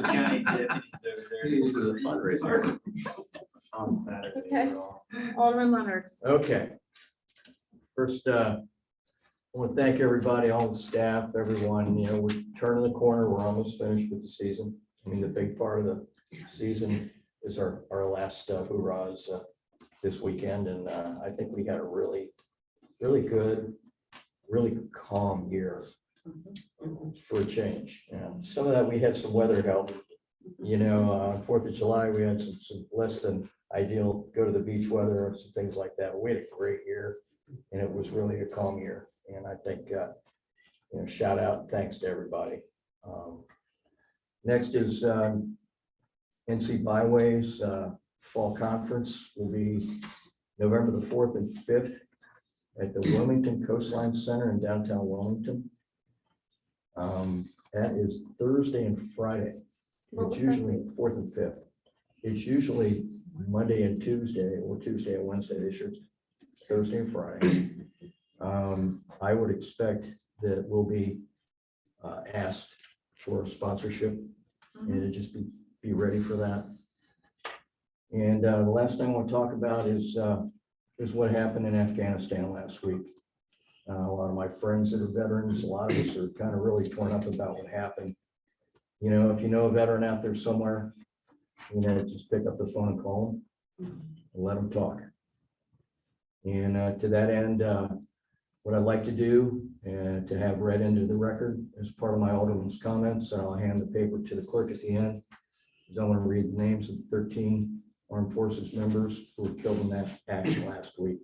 County deputies over there. This is a fundraiser. On Saturday. Okay. Alderman Leonard. Okay. First, I want to thank everybody, all the staff, everyone. We're turning the corner. We're almost finished with the season. I mean, the big part of the season is our last hoorahs this weekend. And I think we had a really good, really calm year for a change. Some of that, we had some weather help. On 4th of July, we had some less than ideal go to the beach weather and some things like that. We had a great year, and it was really a calm year. And I think, shout out and thanks to everybody. Next is NC Byways Fall Conference will be November the 4th and 5th at the Wilmington Coastline Center in downtown Wilmington. That is Thursday and Friday. It's usually 4th and 5th. It's usually Monday and Tuesday, or Tuesday and Wednesday. This year it's Thursday and Friday. I would expect that we'll be asked for sponsorship, and to just be ready for that. And the last thing I want to talk about is what happened in Afghanistan last week. A lot of my friends that are veterans, a lot of us are kind of really torn up about what happened. If you know a veteran out there somewhere, just pick up the phone and call them and let them talk. And to that end, what I'd like to do and to have read into the record as part of my alderman's comments, and I'll hand the paper to the clerk at the end, is I want to read the names of 13 armed forces members who were killed in that action last week.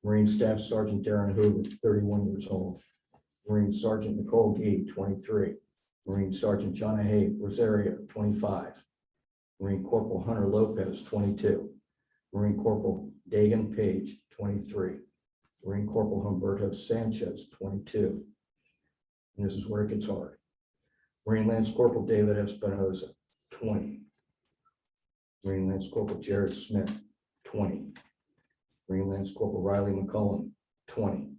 Marine Staff Sergeant Darren Hoover, 31 years old. Marine Sergeant Nicole Gee, 23. Marine Sergeant John A. Rosario, 25. Marine Corporal Hunter Lopez, 22. Marine Corporal Dagan Page, 23. Marine Corporal Humberto Sanchez, 22. And this is where it gets hard. Marine Lance Corporal David Espinoza, 20. Marine Lance Corporal Jared Smith, 20. Marine Lance Corporal Riley McCullum, 20.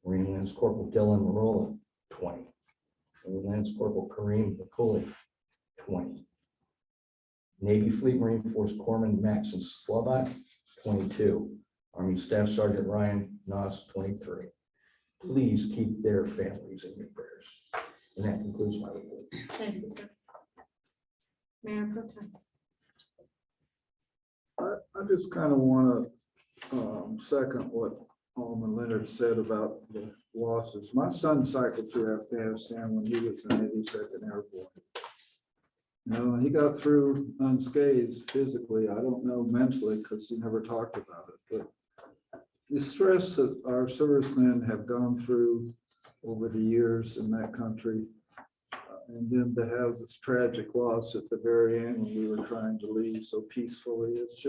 Marine Lance Corporal Dylan Marola, 20. Marine Lance Corporal Kareem McCulley, 20. Navy Fleet Marine Force Corpsman Maxon Slovak, 22. Army Staff Sergeant Ryan Noss, 23. Please keep their families in your prayers. And that concludes my report. Thank you, sir. Mayor Pro Tem. I just kind of want to second what Alderman Leonard said about the losses. My son cycled through Afghanistan when he was in the 82nd Airborne. You know, and he got through unscathed physically. I don't know mentally because he never talked about it. But the stress that our servicemen have gone through over the years in that country, and then to have this tragic loss at the very end when we were trying to leave so peacefully, it's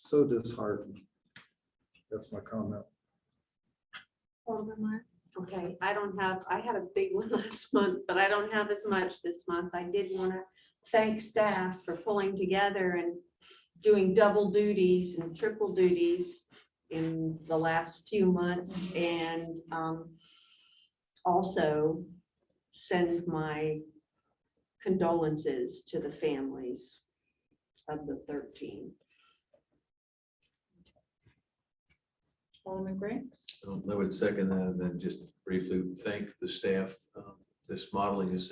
so disheartening. That's my comment. Alderman Meyer. Okay, I had a big one last month, but I don't have as much this month. I did want to thank staff for pulling together and doing double duties and triple duties in the last few months, and also send my condolences to the families of the 13. Alderman Grant. I would second that, and then just briefly thank the staff. This modeling is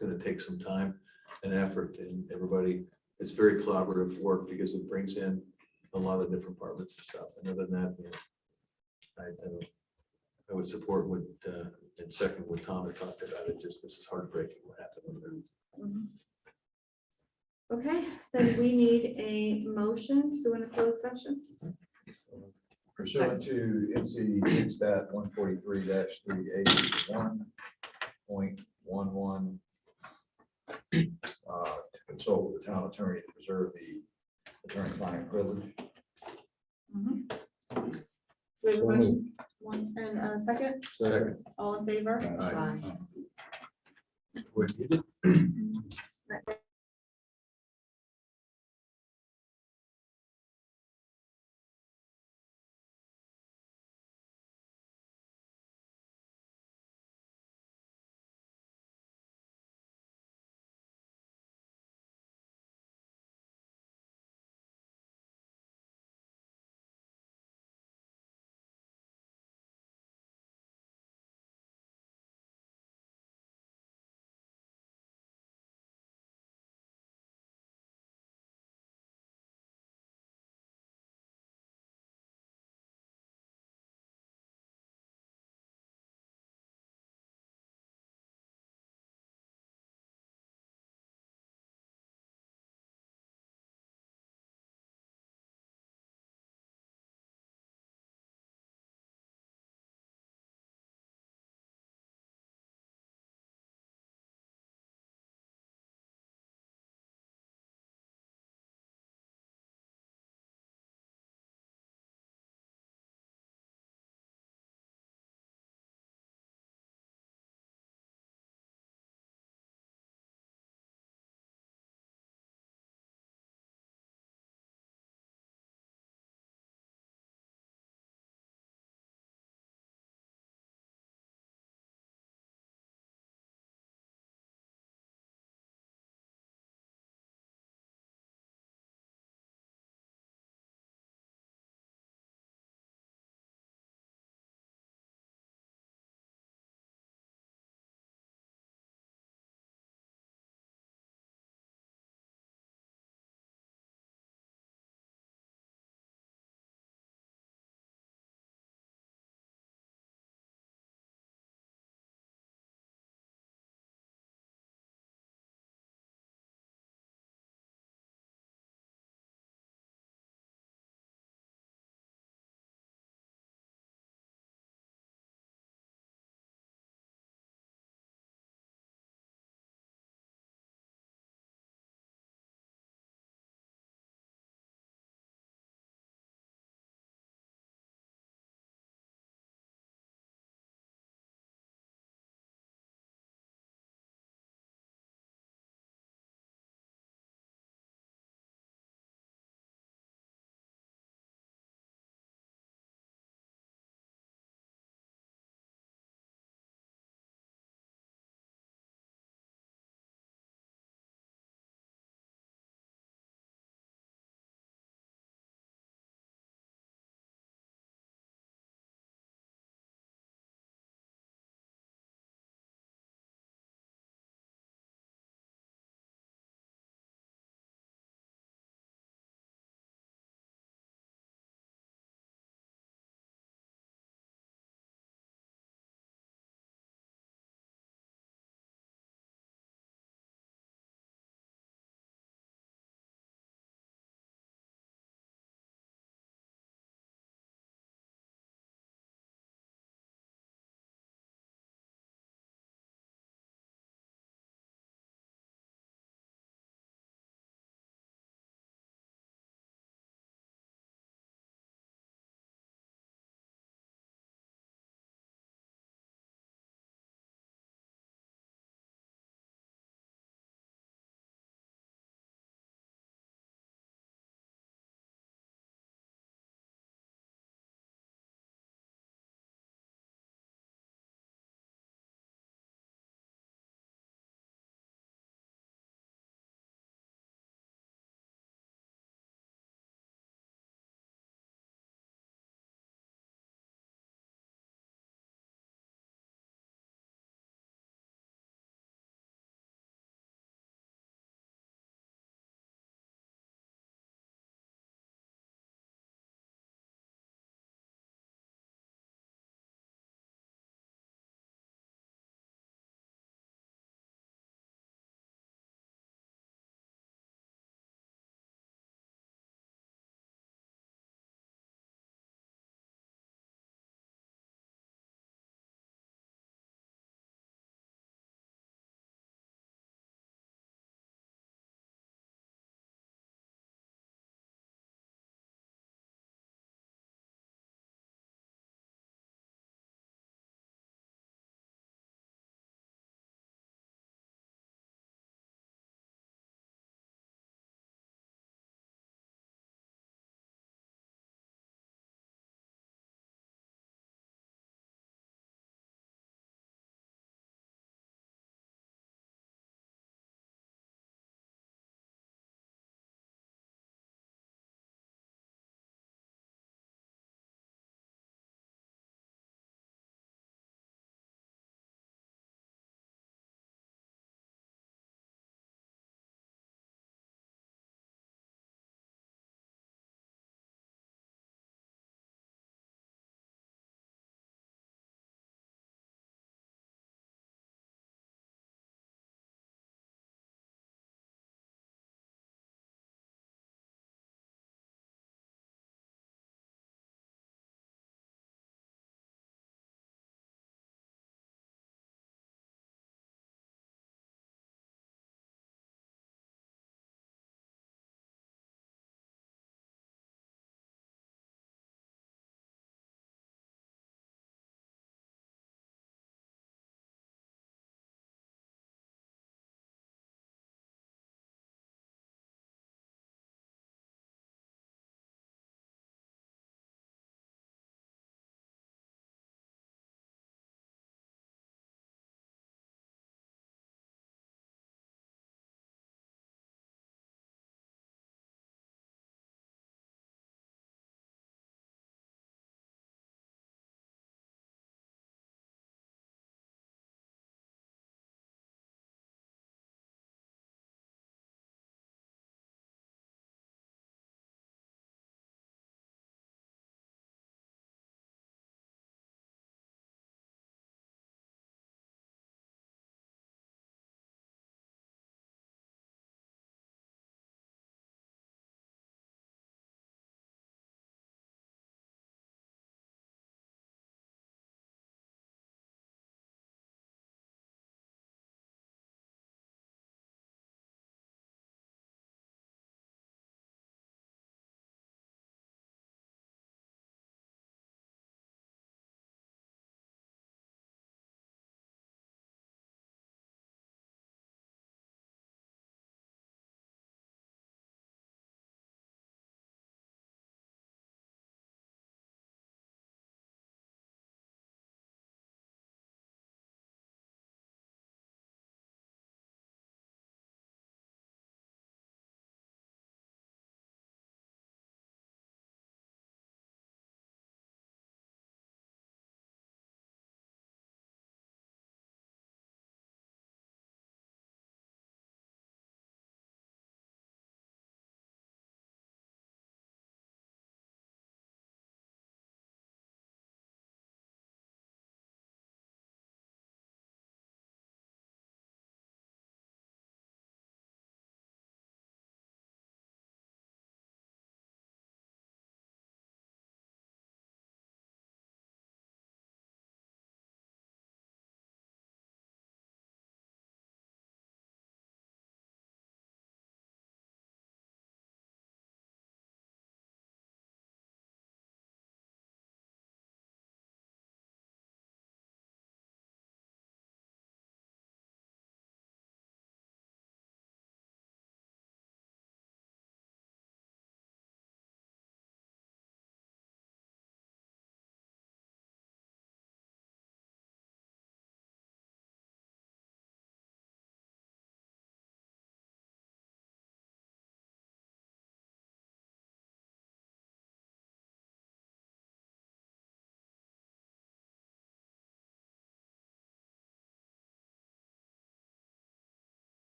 going to take some time and effort, and everybody, it's very collaborative work because it brings in a lot of different departments and stuff. And other than that, you know, I would support what and second what Tom had talked about. It just, this is heartbreaking what happened over there. Okay, then we need a motion to go into closed session. Pursuant to NC Stat 143-3A1.11, to consult with the town attorney to preserve the attorney-client privilege. We have a motion, one and a second, Second. all in favor? Aye.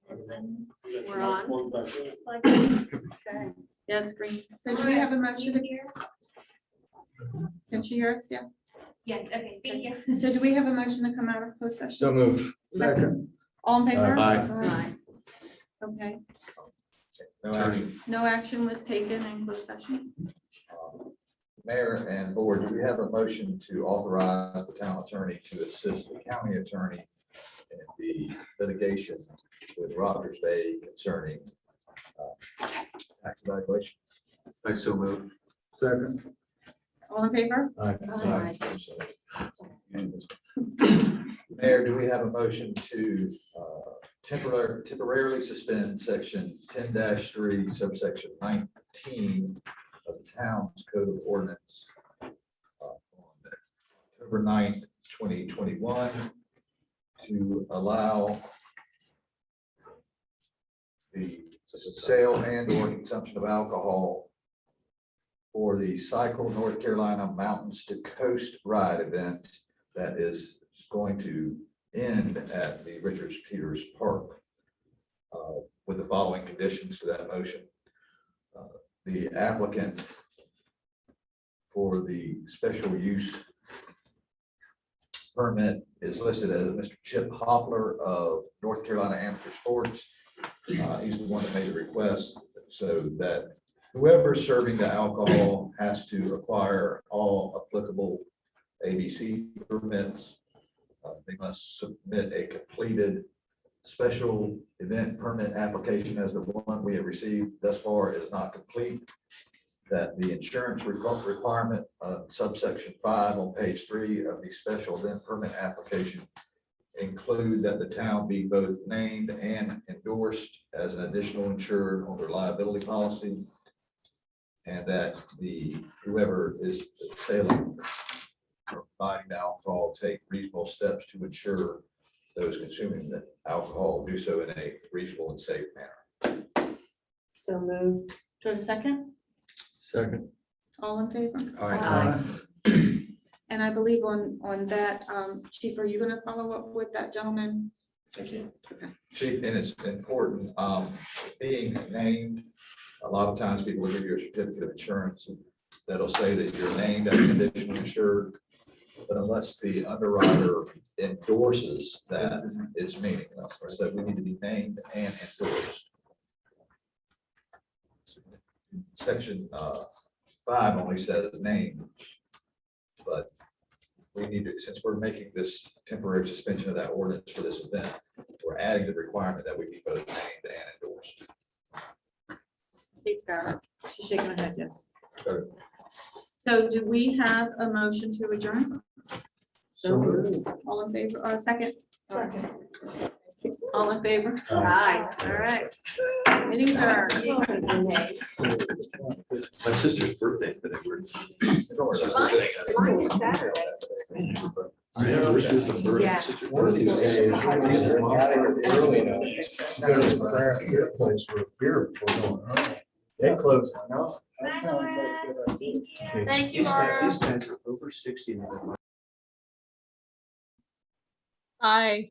We're on. Okay. Yeah, it's green. So do we have a motion? Can she hear us? Yeah. Yes, okay, thank you. So do we have a motion to come out of closed session? So move. Second. All in favor? Aye. Okay, No action. no action was taken in closed session. Mayor and board, do we have a motion to authorize the town attorney to assist the county attorney in the litigation with Rogers Bay concerning tax evaluation? I so move. Second. All in favor? Aye. Mayor, do we have a motion to temporarily suspend section 10-3 subsection 19 of the town's code of ordinance on October 9th, 2021 to allow the sale and or consumption of alcohol for the Cycle North Carolina Mountains to Coast Ride event that is going to end at the Richards Peters Park with the following conditions to that motion. The applicant for the special use permit is listed as Mr. Chip Hopler of North Carolina Amateur Sports. He's the one that made the request, so that whoever is serving the alcohol has to acquire all applicable ABC permits. They must submit a completed special event permit application, as the one we have received thus far is not complete. That the insurance requirement of subsection 5 on page 3 of the special event permit application include that the town be both named and endorsed as an additional insured on their liability policy. And that whoever is selling or providing the alcohol take reasonable steps to ensure those consuming the alcohol do so in a reasonable and safe manner. So moved. Do I have a second? Second. All in favor? Aye. And I believe on that, Chief, are you gonna follow up with that gentleman? Thank you. Chief, and it's important, being named, a lot of times people will give you a certificate of insurance that'll say that you're named as an additional insured. But unless the underwriter endorses that, it's meaningless. So we need to be named and endorsed. Section 5 only says name. But we need to, since we're making this temporary suspension of that ordinance for this event, we're adding the requirement that we be both named and endorsed. Kate's got it. She's shaking her head, yes. Okay. So do we have a motion to adjourn? So moved. All in favor, second? Second. All in favor? Aye. All right. Meeting adjourned. My sister's birthday today. Mine is Saturday. Our anniversary is the birth. Yeah. Sister's birthday is Early enough. Go to the craft beer place for a beer before going home. They close. No. That sounds like a good idea. Thank you, Laura. These guys are over 60 now. Aye.